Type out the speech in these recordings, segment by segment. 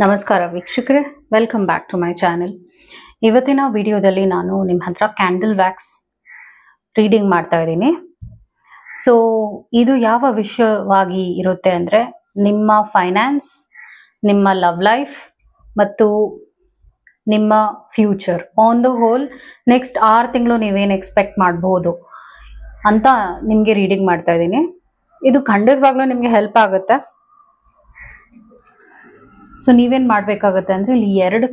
ನಮಸ್ಕಾರ ವೀಕ್ಷಕರೇ, welcome back to my channel. ಇವತ್ತಿನ ವಿಡಿಯೋದಲ್ಲಿ ನಾನು ನಿಮ್ಮ ಹತ್ರ ಕ್ಯಾಂಡಲ್ ವ್ಯಾಕ್ಸ್ ರೀಡಿಂಗ್ ಮಾಡ್ತಾ ಇದ್ದೀನಿ. ಸೊ ಇದು ಯಾವ ವಿಷಯವಾಗಿ ಇರುತ್ತೆ ಅಂದರೆ ನಿಮ್ಮ ಫೈನಾನ್ಸ್, ನಿಮ್ಮ ಲವ್ ಲೈಫ್ ಮತ್ತು ನಿಮ್ಮ future on the whole next 6 ತಿಂಗಳು ನೀವೇನು ಎಕ್ಸ್ಪೆಕ್ಟ್ ಮಾಡಬಹುದು ಅಂತ ನಿಮಗೆ ರೀಡಿಂಗ್ ಮಾಡ್ತಾ ಇದ್ದೀನಿ. ಇದು ಖಂಡಿತವಾಗ್ಲೂ ನಿಮಗೆ ಹೆಲ್ಪ್ ಆಗುತ್ತೆ. ಸೊ ನೀವೇನು ಮಾಡಬೇಕಾಗುತ್ತೆ ಅಂದರೆ ಇಲ್ಲಿ ಎರಡು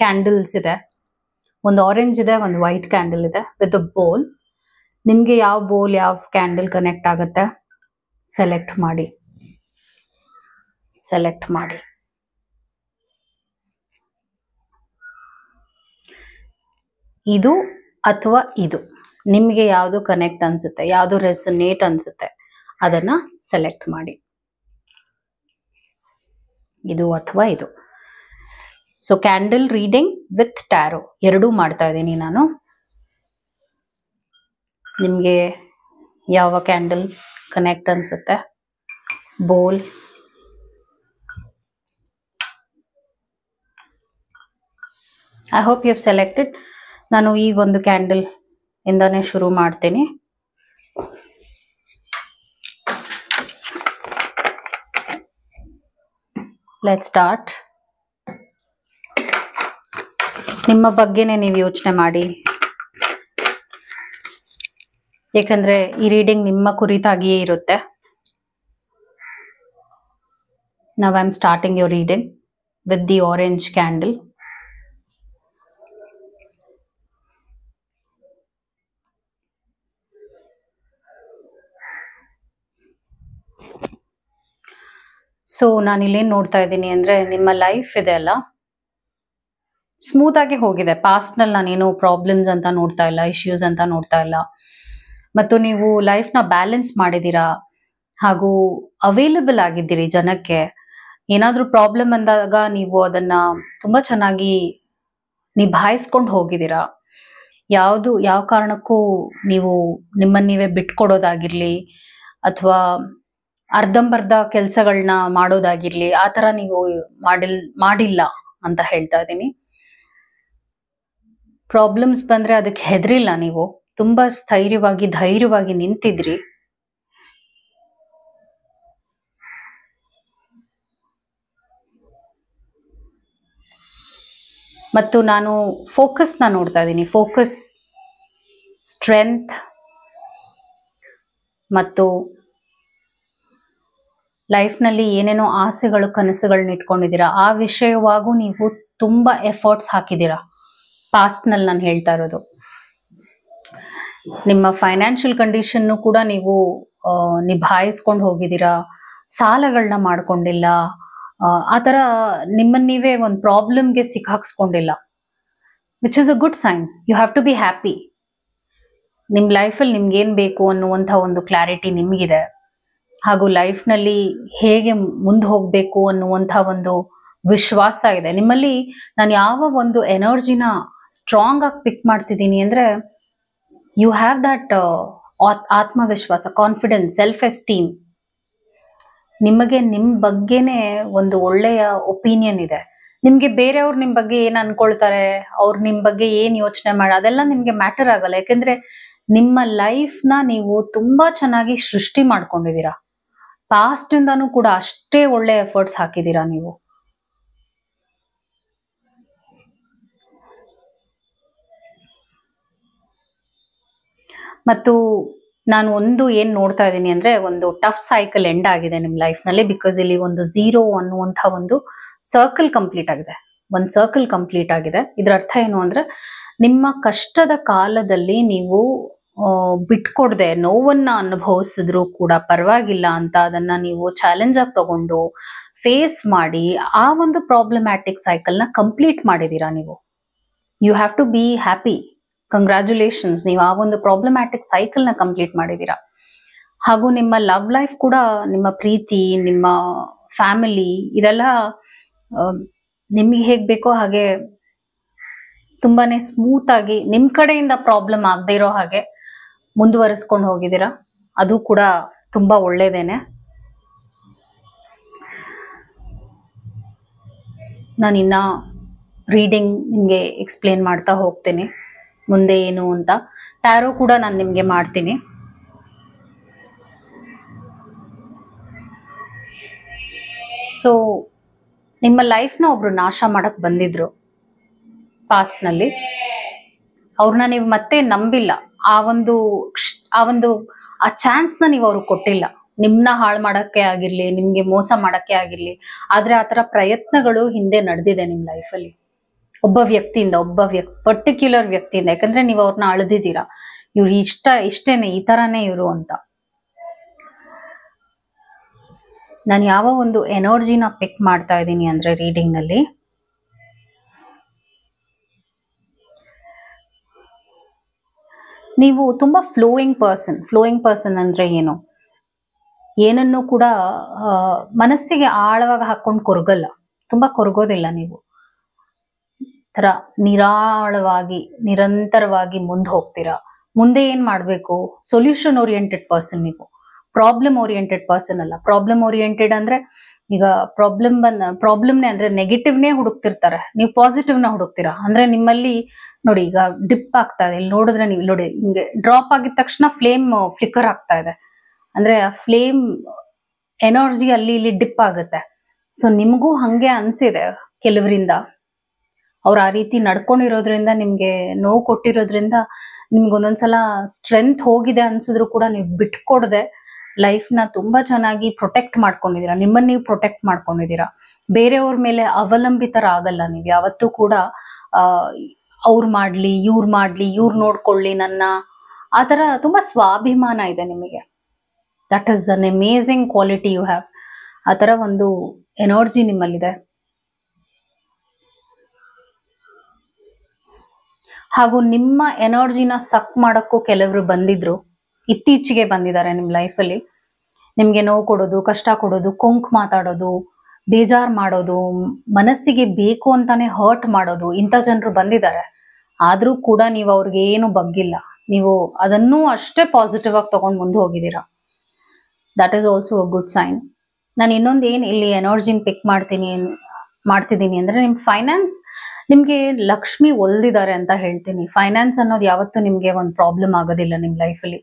ಕ್ಯಾಂಡಲ್ಸ್ ಇದೆ. ಒಂದು ಆರೆಂಜ್ ಇದೆ, ಒಂದು ವೈಟ್ ಕ್ಯಾಂಡಲ್ ಇದೆ ವಿತ್ ಅ ಬೋಲ್. ನಿಮಗೆ ಯಾವ ಬೋಲ್, ಯಾವ ಕ್ಯಾಂಡಲ್ ಕನೆಕ್ಟ್ ಆಗುತ್ತೆ ಸೆಲೆಕ್ಟ್ ಮಾಡಿ. ಇದು ಅಥವಾ ಇದು ನಿಮಗೆ ಯಾವುದು ಕನೆಕ್ಟ್ ಅನ್ಸುತ್ತೆ, ಯಾವುದು ರೆಸೊನೇಟ್ ಅನ್ಸುತ್ತೆ ಅದನ್ನ ಸೆಲೆಕ್ಟ್ ಮಾಡಿ. ಇದು ಅಥವಾ ಇದು. So candle reading with tarot ಎರಡೂ ಮಾಡ್ತಾ ಇದ್ದೀನಿ ನಾನು. ನಿಮಗೆ ಯಾವ ಕ್ಯಾಂಡಲ್ ಕನೆಕ್ಟ್ ಅನ್ಸುತ್ತೆ, ಬೋಲ್, I hope you have selected. ನಾನು ಈ ಒಂದು ಕ್ಯಾಂಡಲ್ ಇಂದಾನೆ ಶುರು ಮಾಡ್ತೀನಿ. Let's start. ನಿಮ್ಮ ಬಗ್ಗೆನೇ ನೀವು ಯೋಚನೆ ಮಾಡಿ, ಯಾಕಂದ್ರೆ ಈ ರೀಡಿಂಗ್ ನಿಮ್ಮ ಕುರಿತಾಗಿಯೇ ಇರುತ್ತೆ. Now I am starting your reading with the orange candle. So ನಾನು ಇಲ್ಲೇನು ನೋಡ್ತಾ ಇದ್ದೀನಿ ಅಂದರೆ ನಿಮ್ಮ ಲೈಫ್ ಇದೆ ಅಲ್ಲ, ಸ್ಮೂತ್ ಆಗಿ ಹೋಗಿದೆ. ಪಾಸ್ಟ್ನಲ್ಲಿ ನಾನೇನು ಪ್ರಾಬ್ಲಮ್ಸ್ ಅಂತ ನೋಡ್ತಾ ಇಲ್ಲ, ಇಶ್ಯೂಸ್ ಅಂತ ನೋಡ್ತಾ ಇಲ್ಲ. ಮತ್ತು ನೀವು ಲೈಫ್ನ ಬ್ಯಾಲೆನ್ಸ್ ಮಾಡಿದ್ದೀರಾ, ಹಾಗೂ ಅವೈಲಬಲ್ ಆಗಿದ್ದೀರಿ ಜನಕ್ಕೆ. ಏನಾದರೂ ಪ್ರಾಬ್ಲಮ್ ಅಂದಾಗ ನೀವು ಅದನ್ನ ತುಂಬಾ ಚೆನ್ನಾಗಿ ನಿಭಾಯಿಸ್ಕೊಂಡು ಹೋಗಿದ್ದೀರಾ. ಯಾವ ಕಾರಣಕ್ಕೂ ನೀವು ನಿಮ್ಮನ್ನು ನೀವೇ ಬಿಟ್ಕೊಡೋದಾಗಿರ್ಲಿ ಅಥವಾ ಅರ್ಧಂಬರ್ಧ ಕೆಲಸಗಳನ್ನ ಮಾಡೋದಾಗಿರ್ಲಿ, ಆ ಥರ ನೀವು ಮಾಡಿಲ್ಲ ಅಂತ ಹೇಳ್ತಾ ಇದ್ದೀನಿ. ಪ್ರಾಬ್ಲಮ್ಸ್ ಬಂದ್ರೆ ಅದಕ್ಕೆ ಹೆದರಿಲ್ಲ, ನೀವು ತುಂಬಾ ಸ್ಥೈರ್ಯವಾಗಿ ಧೈರ್ಯವಾಗಿ ನಿಂತಿದ್ರಿ. ಮತ್ತು ನಾನು ಫೋಕಸ್ನ ನೋಡ್ತಾ ಇದ್ದೀನಿ. ಫೋಕಸ್, ಸ್ಟ್ರೆಂತ್ ಮತ್ತು ಲೈಫ್ನಲ್ಲಿ ಏನೇನೋ ಆಸೆಗಳು, ಕನಸುಗಳನ್ನ ಇಟ್ಕೊಂಡಿದ್ದೀರಾ, ಆ ವಿಷಯವಾಗೂ ನೀವು ತುಂಬಾ ಎಫರ್ಟ್ಸ್ ಹಾಕಿದ್ದೀರಾ. ಪಾಸ್ಟ್ನಲ್ಲಿ ನಾನು ಹೇಳ್ತಾ ಇರೋದು. ನಿಮ್ಮ ಫೈನಾನ್ಷಿಯಲ್ ಕಂಡೀಷನ್ನು ಕೂಡ ನೀವು ನಿಭಾಯಿಸ್ಕೊಂಡು ಹೋಗಿದ್ದೀರಾ. ಸಾಲಗಳನ್ನ ಮಾಡ್ಕೊಂಡಿಲ್ಲ. ಆ ಥರ ನಿಮ್ಮನ್ನು ನೀವೇ ಒಂದು ಪ್ರಾಬ್ಲಮ್ಗೆ ಸಿಕ್ಕಾಕ್ಸ್ಕೊಂಡಿಲ್ಲ, which is a good sign. You have to be happy. ನಿಮ್ಮ ಲೈಫಲ್ಲಿ ನಿಮ್ಗೇನು ಬೇಕು ಅನ್ನುವಂಥ ಒಂದು ಕ್ಲಾರಿಟಿ ನಿಮಗಿದೆ. ಹಾಗೂ ಲೈಫ್ನಲ್ಲಿ ಹೇಗೆ ಮುಂದೆ ಹೋಗಬೇಕು ಅನ್ನುವಂಥ ಒಂದು ವಿಶ್ವಾಸ ಇದೆ ನಿಮ್ಮಲ್ಲಿ. ನಾನು ಯಾವ ಒಂದು ಎನರ್ಜಿನ ಸ್ಟ್ರಾಂಗ್ ಆಗಿ ಪಿಕ್ ಮಾಡ್ತಿದ್ದೀನಿ ಅಂದರೆ, ಯು ಹ್ಯಾವ್ ದಟ್ ಆತ್ಮವಿಶ್ವಾಸ, ಕಾನ್ಫಿಡೆನ್ಸ್, ಸೆಲ್ಫ್ ಎಸ್ಟೀಮ್. ನಿಮಗೆ ನಿಮ್ಮ ಬಗ್ಗೆನೇ ಒಂದು ಒಳ್ಳೆಯ ಒಪಿನಿಯನ್ ಇದೆ. ನಿಮಗೆ ಬೇರೆಯವ್ರು ನಿಮ್ಮ ಬಗ್ಗೆ ಏನು ಅನ್ಕೊಳ್ತಾರೆ, ಅವ್ರು ನಿಮ್ಮ ಬಗ್ಗೆ ಏನು ಯೋಚನೆ ಅದೆಲ್ಲ ನಿಮಗೆ ಮ್ಯಾಟರ್ ಆಗಲ್ಲ. ಯಾಕೆಂದ್ರೆ ನಿಮ್ಮ ಲೈಫ್ನ ನೀವು ತುಂಬಾ ಚೆನ್ನಾಗಿ ಸೃಷ್ಟಿ ಮಾಡ್ಕೊಂಡಿದ್ದೀರಾ. ಪಾಸ್ಟ್ ಇಂದಾನು ಕೂಡ ಅಷ್ಟೇ ಒಳ್ಳೆ ಎಫರ್ಟ್ಸ್ ಹಾಕಿದ್ದೀರಾ ನೀವು. ಮತ್ತು ನಾನು ಒಂದು ಏನು ನೋಡ್ತಾ ಇದ್ದೀನಿ ಅಂದರೆ, ಒಂದು ಟಫ್ ಸೈಕಲ್ ಎಂಡ್ ಆಗಿದೆ ನಿಮ್ಮ ಲೈಫ್ನಲ್ಲಿ. ಬಿಕಾಸ್ ಇಲ್ಲಿ ಒಂದು 0 ಅನ್ನುವಂಥ ಒಂದು ಸರ್ಕಲ್ ಕಂಪ್ಲೀಟ್ ಆಗಿದೆ. ಒಂದು ಸರ್ಕಲ್ ಕಂಪ್ಲೀಟ್ ಆಗಿದೆ. ಇದರ ಅರ್ಥ ಏನು ಅಂದರೆ, ನಿಮ್ಮ ಕಷ್ಟದ ಕಾಲದಲ್ಲಿ ನೀವು ಬಿಟ್ಕೊಡದೆ ನೋವನ್ನ ಅನುಭವಿಸಿದ್ರು ಕೂಡ ಪರವಾಗಿಲ್ಲ ಅಂತ ಅದನ್ನ ನೀವು ಚಾಲೆಂಜ್ ಆಗಿ ತಗೊಂಡು ಫೇಸ್ ಮಾಡಿ ಆ ಒಂದು ಪ್ರಾಬ್ಲಮ್ಯಾಟಿಕ್ ಸೈಕಲ್ನ ಕಂಪ್ಲೀಟ್ ಮಾಡಿದ್ದೀರಾ ನೀವು. You have to be happy. Congratulations, ನೀವು ಆ ಒಂದು ಪ್ರಾಬ್ಲಮ್ಯಾಟಿಕ್ ಸೈಕಲ್ನ ಕಂಪ್ಲೀಟ್ ಮಾಡಿದ್ದೀರಾ. ಹಾಗೂ ನಿಮ್ಮ ಲವ್ ಲೈಫ್ ಕೂಡ, ನಿಮ್ಮ ಪ್ರೀತಿ, ನಿಮ್ಮ ಫ್ಯಾಮಿಲಿ, ಇದೆಲ್ಲ ನಿಮಗೆ ಹೇಗೆ ಬೇಕೋ ಹಾಗೆ ತುಂಬಾನೇ ಸ್ಮೂತ್ ಆಗಿ, ನಿಮ್ಮ ಕಡೆಯಿಂದ ಪ್ರಾಬ್ಲಮ್ ಆಗದೆ ಇರೋ ಹಾಗೆ ಮುಂದುವರಿಸ್ಕೊಂಡು ಹೋಗಿದ್ದೀರಾ. ಅದು ಕೂಡ ತುಂಬಾ ಒಳ್ಳೇದೇನೆ. ನಾನಿನ್ನ ರೀಡಿಂಗ್ ನಿಮಗೆ ಎಕ್ಸ್ಪ್ಲೇನ್ ಮಾಡ್ತಾ ಹೋಗ್ತೀನಿ ಮುಂದೆ ಏನು ಅಂತ. ಟ್ಯಾರೋ ಕೂಡ ನಾನು ನಿಮಗೆ ಮಾಡ್ತೀನಿ. ಸೊ ನಿಮ್ಮ ಲೈಫ್ನ ಒಬ್ರು ನಾಶ ಮಾಡಕ್ ಬಂದಿದ್ರು ಪಾಸ್ಟ್ನಲ್ಲಿ. ಅವ್ರನ್ನ ನೀವು ಮತ್ತೆ ನಂಬಿಲ್ಲ. ಆ ಚಾನ್ಸ್ನ ನೀವು ಅವ್ರಿಗೆ ಕೊಟ್ಟಿಲ್ಲ. ನಿಮ್ನ ಹಾಳು ಮಾಡಕ್ಕೆ ಆಗಿರ್ಲಿ, ನಿಮ್ಗೆ ಮೋಸ ಮಾಡಕ್ಕೆ ಆಗಿರ್ಲಿ. ಆದ್ರೆ ಆತರ ಪ್ರಯತ್ನಗಳು ಹಿಂದೆ ನಡೆದಿದೆ ನಿಮ್ ಲೈಫಲ್ಲಿ ಒಬ್ಬ ಪರ್ಟಿಕ್ಯುಲರ್ ವ್ಯಕ್ತಿಯಿಂದ. ಯಾಕಂದ್ರೆ ನೀವು ಅವ್ರನ್ನ ಅಳ್ದಿದ್ದೀರಾ, ಇವ್ರು ಇಷ್ಟೇನೆ, ಈ ತರಾನೇ ಇವರು ಅಂತ. ನಾನು ಯಾವ ಒಂದು ಎನರ್ಜಿನ ಪಿಕ್ ಮಾಡ್ತಾ ಇದ್ದೀನಿ ಅಂದ್ರೆ ರೀಡಿಂಗ್ ನಲ್ಲಿ, ನೀವು ತುಂಬಾ ಫ್ಲೋಯಿಂಗ್ ಪರ್ಸನ್ ಅಂದ್ರೆ ಏನು, ಏನನ್ನು ಕೂಡ ಮನಸ್ಸಿಗೆ ಆಳವಾಗಿ ಹಾಕೊಂಡು ಕೊರಗಲ್ಲ, ತುಂಬಾ ಕೊರಗೋದಿಲ್ಲ. ನೀವು ತರ ನಿರಾಳವಾಗಿ ನಿರಂತರವಾಗಿ ಮುಂದೆ ಹೋಗ್ತೀರಾ. ಮುಂದೆ ಏನ್ ಮಾಡ್ಬೇಕು, ಸೊಲ್ಯೂಷನ್ ಓರಿಯೆಂಟೆಡ್ ಪರ್ಸನ್ ನೀವು, ಪ್ರಾಬ್ಲಮ್ ಓರಿಯೆಂಟೆಡ್ ಪರ್ಸನ್ ಅಲ್ಲ. ಪ್ರಾಬ್ಲಮ್ ಓರಿಯೆಂಟೆಡ್ ಅಂದ್ರೆ ಈಗ ಪ್ರಾಬ್ಲಮ್ನೇ ಅಂದ್ರೆ ನೆಗೆಟಿವ್ನೇ ಹುಡುಕ್ತಿರ್ತಾರೆ, ನೀವು ಪಾಸಿಟಿವ್ನ ಹುಡುಕ್ತೀರಾ. ಅಂದ್ರೆ ನಿಮ್ಮಲ್ಲಿ ನೋಡಿ, ಈಗ ಡಿಪ್ ಆಗ್ತಾ ಇದೆ, ಇಲ್ಲಿ ನೋಡಿದ್ರೆ ನೀವು ನೋಡಿ, ಹಿಂಗೆ ಡ್ರಾಪ್ ಆಗಿದ ತಕ್ಷಣ ಫ್ಲೇಮ್ ಫ್ಲಿಕರ್ ಆಗ್ತಾ ಇದೆ. ಅಂದ್ರೆ ಫ್ಲೇಮ್ ಎನರ್ಜಿ ಅಲ್ಲಿ ಇಲ್ಲಿ ಡಿಪ್ ಆಗುತ್ತೆ. ಸೊ ನಿಮಗೂ ಹಂಗೆ ಅನ್ಸಿದೆ ಕೆಲವರಿಂದ. ಅವ್ರು ಆ ರೀತಿ ನಡ್ಕೊಂಡಿರೋದ್ರಿಂದ, ನಿಮ್ಗೆ ನೋವು ಕೊಟ್ಟಿರೋದ್ರಿಂದ, ನಿಮ್ಗೆ ಒಂದೊಂದ್ಸಲ ಸ್ಟ್ರೆಂತ್ ಹೋಗಿದೆ ಅನ್ಸಿದ್ರು ಕೂಡ ನೀವು ಬಿಟ್ಕೊಡದೆ ಲೈಫ್ನ ತುಂಬಾ ಚೆನ್ನಾಗಿ ಪ್ರೊಟೆಕ್ಟ್ ಮಾಡ್ಕೊಂಡಿದೀರಾ. ನಿಮ್ಮನ್ನ ನೀವು ಪ್ರೊಟೆಕ್ಟ್ ಮಾಡ್ಕೊಂಡಿದೀರಾ. ಬೇರೆಯವ್ರ ಮೇಲೆ ಅವಲಂಬಿತರಾಗಲ್ಲ ನೀವು ಯಾವತ್ತೂ ಕೂಡ. ಅವ್ರು ಮಾಡ್ಲಿ, ಇವ್ರು ನೋಡ್ಕೊಳ್ಳಿ ನನ್ನ, ಆತರ ತುಂಬಾ ಸ್ವಾಭಿಮಾನ ಇದೆ ನಿಮಗೆ. That is an amazing quality you have. ಆ ತರ ಒಂದು ಎನರ್ಜಿ ನಿಮ್ಮಲ್ಲಿದೆ. ಹಾಗೂ ನಿಮ್ಮ ಎನರ್ಜಿನ ಸಕ್ ಮಾಡಕ್ಕೂ ಕೆಲವರು ಬಂದಿದ್ರು, ಇತ್ತೀಚೆಗೆ ಬಂದಿದ್ದಾರೆ ನಿಮ್ ಲೈಫಲ್ಲಿ. ನಿಮ್ಗೆ ನೋವು ಕೊಡೋದು, ಕಷ್ಟ ಕೊಡೋದು, ಕೊಂಕ್ ಮಾತಾಡೋದು, ಬೇಜಾರ್ ಮಾಡೋದು, ಮನಸ್ಸಿಗೆ ಬೇಕು ಅಂತಾನೆ ಹರ್ಟ್ ಮಾಡೋದು, ಇಂಥ ಜನರು ಬಂದಿದ್ದಾರೆ. ಆದ್ರೂ ಕೂಡ ನೀವು ಅವ್ರಿಗೆ ಏನು ಬಗ್ಗಿಲ್ಲ. ನೀವು ಅದನ್ನೂ ಅಷ್ಟೇ ಪಾಸಿಟಿವ್ ಆಗಿ ತಗೊಂಡು ಮುಂದೆ ಹೋಗಿದ್ದೀರಾ. That is also a good sign. ನಾನು ಇನ್ನೊಂದು ಏನು ಇಲ್ಲಿ ಎನರ್ಜಿನ ಪಿಕ್ ಮಾಡ್ತಿದ್ದೀನಿ ಅಂದ್ರೆ, ನಿಮ್ ಫೈನಾನ್ಸ್, ನಿಮ್ಗೆ ಲಕ್ಷ್ಮಿ ಒಲ್ದಿದ್ದಾರೆ ಅಂತ ಹೇಳ್ತೀನಿ. ಫೈನಾನ್ಸ್ ಅನ್ನೋದು ಯಾವತ್ತೂ ನಿಮ್ಗೆ ಒಂದು ಪ್ರಾಬ್ಲಮ್ ಆಗೋದಿಲ್ಲ ನಿಮ್ ಲೈಫಲ್ಲಿ.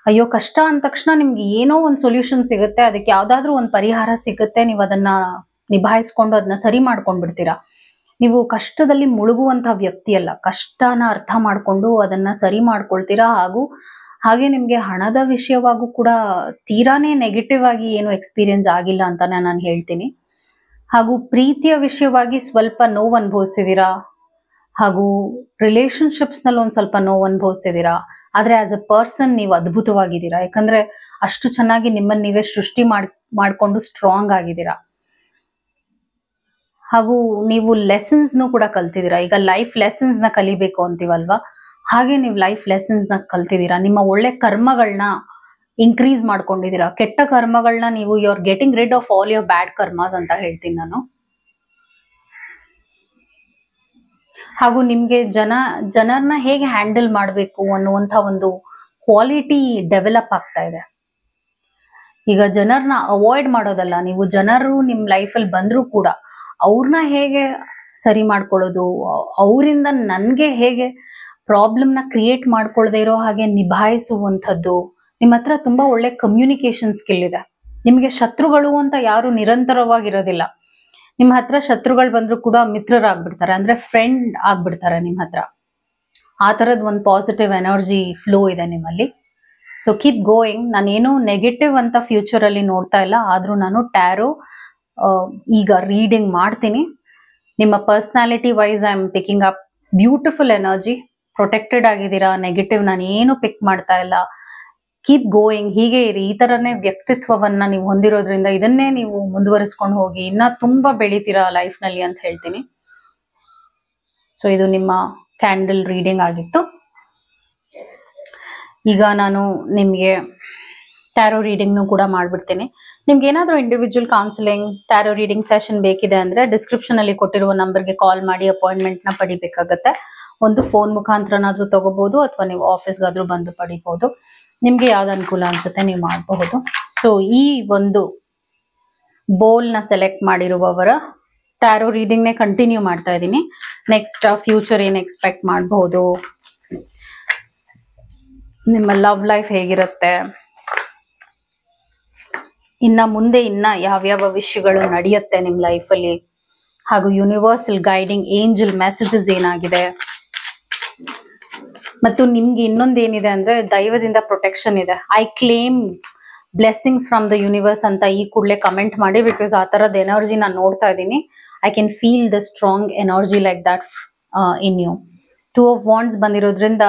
ಅಯ್ಯೋ ಕಷ್ಟ ಅಂದ ತಕ್ಷಣ ನಿಮ್ಗೆ ಏನೋ ಒಂದು ಸೊಲ್ಯೂಷನ್ ಸಿಗುತ್ತೆ, ಅದಕ್ಕೆ ಯಾವ್ದಾದ್ರೂ ಒಂದು ಪರಿಹಾರ ಸಿಗುತ್ತೆ, ನೀವು ಅದನ್ನ ನಿಭಾಯಿಸ್ಕೊಂಡು ಅದನ್ನ ಸರಿ ಮಾಡ್ಕೊಂಡ್ಬಿಡ್ತೀರಾ. ನೀವು ಕಷ್ಟದಲ್ಲಿ ಮುಳುಗುವಂತ ವ್ಯಕ್ತಿ ಅಲ್ಲ, ಕಷ್ಟನ ಅರ್ಥ ಮಾಡ್ಕೊಂಡು ಅದನ್ನ ಸರಿ ಮಾಡ್ಕೊಳ್ತೀರಾ. ಹಾಗೆ ನಿಮ್ಗೆ ಹಣದ ವಿಷಯವಾಗೂ ಕೂಡ ತೀರಾನೇ ನೆಗೆಟಿವ್ ಆಗಿ ಏನು ಎಕ್ಸ್ಪೀರಿಯನ್ಸ್ ಆಗಿಲ್ಲ ಅಂತಾನೆ ನಾನು ಹೇಳ್ತೀನಿ. ಹಾಗೂ ಪ್ರೀತಿಯ ವಿಷಯವಾಗಿ ಸ್ವಲ್ಪ ನೋವು ಅನುಭವಿಸಿದೀರಾ, ಹಾಗೂ ರಿಲೇಶನ್ಶಿಪ್ಸ್ ನಲ್ಲಿ ಒಂದ್ ಸ್ವಲ್ಪ ನೋವು ಅನುಭವಿಸಿದೀರಾ. ಆದ್ರೆ ಆಸ್ ಅ ಪರ್ಸನ್ ನೀವು ಅದ್ಭುತವಾಗಿದ್ದೀರಾ. ಯಾಕಂದ್ರೆ ಅಷ್ಟು ಚೆನ್ನಾಗಿ ನಿಮ್ಮನ್ನ ನೀವೇ ಸೃಷ್ಟಿ ಮಾಡ್ಕೊಂಡು ಸ್ಟ್ರಾಂಗ್ ಆಗಿದ್ದೀರಾ. ಹಾಗೂ ನೀವು ಲೆಸನ್ಸ್ನು ಕೂಡ ಕಲ್ತಿದ್ದೀರಾ. ಈಗ ಲೈಫ್ ಲೆಸನ್ಸ್ ನ ಕಲಿಬೇಕು ಅಂತೀವಲ್ವಾ, ಹಾಗೆ ನೀವು ಲೈಫ್ ಲೆಸನ್ಸ್ ನ ಕಲ್ತಿದ್ದೀರಾ. ನಿಮ್ಮ ಒಳ್ಳೆ ಕರ್ಮಗಳನ್ನ ಇನ್ಕ್ರೀಸ್ ಮಾಡ್ಕೊಂಡಿದ್ದೀರಾ. ಕೆಟ್ಟ ಕರ್ಮಗಳನ್ನ ನೀವು you are getting rid of all your bad karmas ಅಂತ ಹೇಳ್ತೀನಿ ನಾನು. ಹಾಗೂ ನಿಮ್ಗೆ ಜನರನ್ನ ಹೇಗೆ ಹ್ಯಾಂಡಲ್ ಮಾಡಬೇಕು ಅನ್ನುವಂಥ ಒಂದು ಕ್ವಾಲಿಟಿ ಡೆವಲಪ್ ಆಗ್ತಾ ಇದೆ. ಈಗ ಜನರನ್ನ ಅವಾಯ್ಡ್ ಮಾಡೋದಲ್ಲ, ನೀವು ಜನರು ನಿಮ್ ಲೈಫಲ್ಲಿ ಬಂದ್ರು ಕೂಡ ಅವ್ರನ್ನ ಹೇಗೆ ಸರಿ ಮಾಡ್ಕೊಳ್ಳೋದು, ಅವರಿಂದ ನನ್ಗೆ ಹೇಗೆ ಪ್ರಾಬ್ಲಮ್ನ ಕ್ರಿಯೇಟ್ ಮಾಡ್ಕೊಳ್ದೇ ಇರೋ ಹಾಗೆ ನಿಭಾಯಿಸುವಂಥದ್ದು. ನಿಮ್ಮ ಹತ್ರ ತುಂಬಾ ಒಳ್ಳೆ ಕಮ್ಯುನಿಕೇಶನ್ ಸ್ಕಿಲ್ ಇದೆ. ನಿಮ್ಗೆ ಶತ್ರುಗಳು ಅಂತ ಯಾರು ನಿರಂತರವಾಗಿರೋದಿಲ್ಲ. ನಿಮ್ಮ ಹತ್ರ ಶತ್ರುಗಳು ಬಂದ್ರು ಕೂಡ ಮಿತ್ರರಾಗ್ಬಿಡ್ತಾರೆ, ಅಂದ್ರೆ ಫ್ರೆಂಡ್ ಆಗ್ಬಿಡ್ತಾರೆ ನಿಮ್ಮ ಹತ್ರ. ಆ ತರದ್ ಒಂದು ಪಾಸಿಟಿವ್ ಎನರ್ಜಿ ಫ್ಲೋ ಇದೆ ನಿಮ್ಮಲ್ಲಿ. So keep going. ನಾನೇನು ನೆಗೆಟಿವ್ ಅಂತ ಫ್ಯೂಚರ್ ಅಲ್ಲಿ ನೋಡ್ತಾ ಇಲ್ಲ, ಆದ್ರೂ ನಾನು ಟ್ಯಾರೋ ಈಗ ರೀಡಿಂಗ್ ಮಾಡ್ತೀನಿ. ನಿಮ್ಮ personality wise I am picking up beautiful energy. Protected ಆಗಿದ್ದೀರಾ. ನೆಗೆಟಿವ್ ನಾನು ಏನು ಪಿಕ್ ಮಾಡ್ತಾ ಇಲ್ಲ. ಕೀಪ್ ಗೋಯಿಂಗ್, ಹೀಗೆ ಇರಿ. ಈ ತರನೇ ವ್ಯಕ್ತಿತ್ವವನ್ನ ನೀವು ಹೊಂದಿರೋದ್ರಿಂದ ಇದನ್ನೇ ನೀವು ಮುಂದುವರಿಸ್ಕೊಂಡು ಹೋಗಿ, ಇನ್ನ ತುಂಬಾ ಬೆಳಿತೀರಾ ಲೈಫ್ ನಲ್ಲಿ ಅಂತ ಹೇಳ್ತೀನಿ. ಸೊ ಇದು ನಿಮ್ಮ ಕ್ಯಾಂಡಲ್ ರೀಡಿಂಗ್ ಆಗಿತ್ತು. ಈಗ ನಾನು ನಿಮ್ಗೆ ಟ್ಯಾರೋ ರೀಡಿಂಗ್ನು ಕೂಡ ಮಾಡ್ಬಿಡ್ತೀನಿ. ನಿಮ್ಗೆ ಏನಾದರೂ individual counselling, tarot reading session ಬೇಕಿದೆ ಅಂದ್ರೆ ಡಿಸ್ಕ್ರಿಪ್ಷನ್ ಅಲ್ಲಿ ಕೊಟ್ಟಿರುವ ನಂಬರ್ಗೆ ಕಾಲ್ ಮಾಡಿ ಅಪಾಯಿಂಟ್ಮೆಂಟ್ ನ ಪಡಿಬೇಕಾಗತ್ತೆ. ಒಂದು ಫೋನ್ ಮುಖಾಂತರನಾದ್ರೂ ತಗೋಬಹುದು, ಅಥವಾ ನೀವು ಆಫೀಸ್ಗಾದ್ರೂ ಬಂದು ಪಡಿಬಹುದು. ನಿಮ್ಗೆ ಯಾವ್ದು ಅನುಕೂಲ ಅನ್ಸುತ್ತೆ ನೀವು ಮಾಡಬಹುದು. ಸೊ ಈ ಒಂದು ಬೋಲ್ ನ ಸೆಲೆಕ್ಟ್ ಮಾಡಿರುವವರ ಟ್ಯಾರೋ ರೀಡಿಂಗ್ ನೇ ಕಂಟಿನ್ಯೂ ಮಾಡ್ತಾ ಇದ್ದೀನಿ. ನೆಕ್ಸ್ಟ್ ಫ್ಯೂಚರ್ ಏನ್ ಎಕ್ಸ್ಪೆಕ್ಟ್ ಮಾಡಬಹುದು, ನಿಮ್ಮ ಲವ್ ಲೈಫ್ ಹೇಗಿರುತ್ತೆ, ಇನ್ನ ಮುಂದೆ ಇನ್ನ ಯಾವ್ಯಾವ ವಿಷಯಗಳು ನಡೆಯುತ್ತೆ ನಿಮ್ ಲೈಫಲ್ಲಿ, ಹಾಗೂ ಯೂನಿವರ್ಸಲ್ ಗೈಡಿಂಗ್ ಏಂಜಲ್ ಮೆಸೇಜಸ್ ಏನಾಗಿದೆ, ಮತ್ತು ನಿಮ್ಗೆ ಇನ್ನೊಂದೇನಿದೆ ಅಂದ್ರೆ ದೈವದಿಂದ ಪ್ರೊಟೆಕ್ಷನ್ ಇದೆ. I claim blessings from the universe ಅಂತ ಈ ಕೂಡಲೇ ಕಮೆಂಟ್ ಮಾಡಿ, ಬಿಕಾಸ್ ಆ ತರದ ಎನರ್ಜಿ ನಾನು ನೋಡ್ತಾ ಇದ್ದೀನಿ. I can feel the strong energy like that in you. 2 of Wands ಬಂದಿರೋದ್ರಿಂದ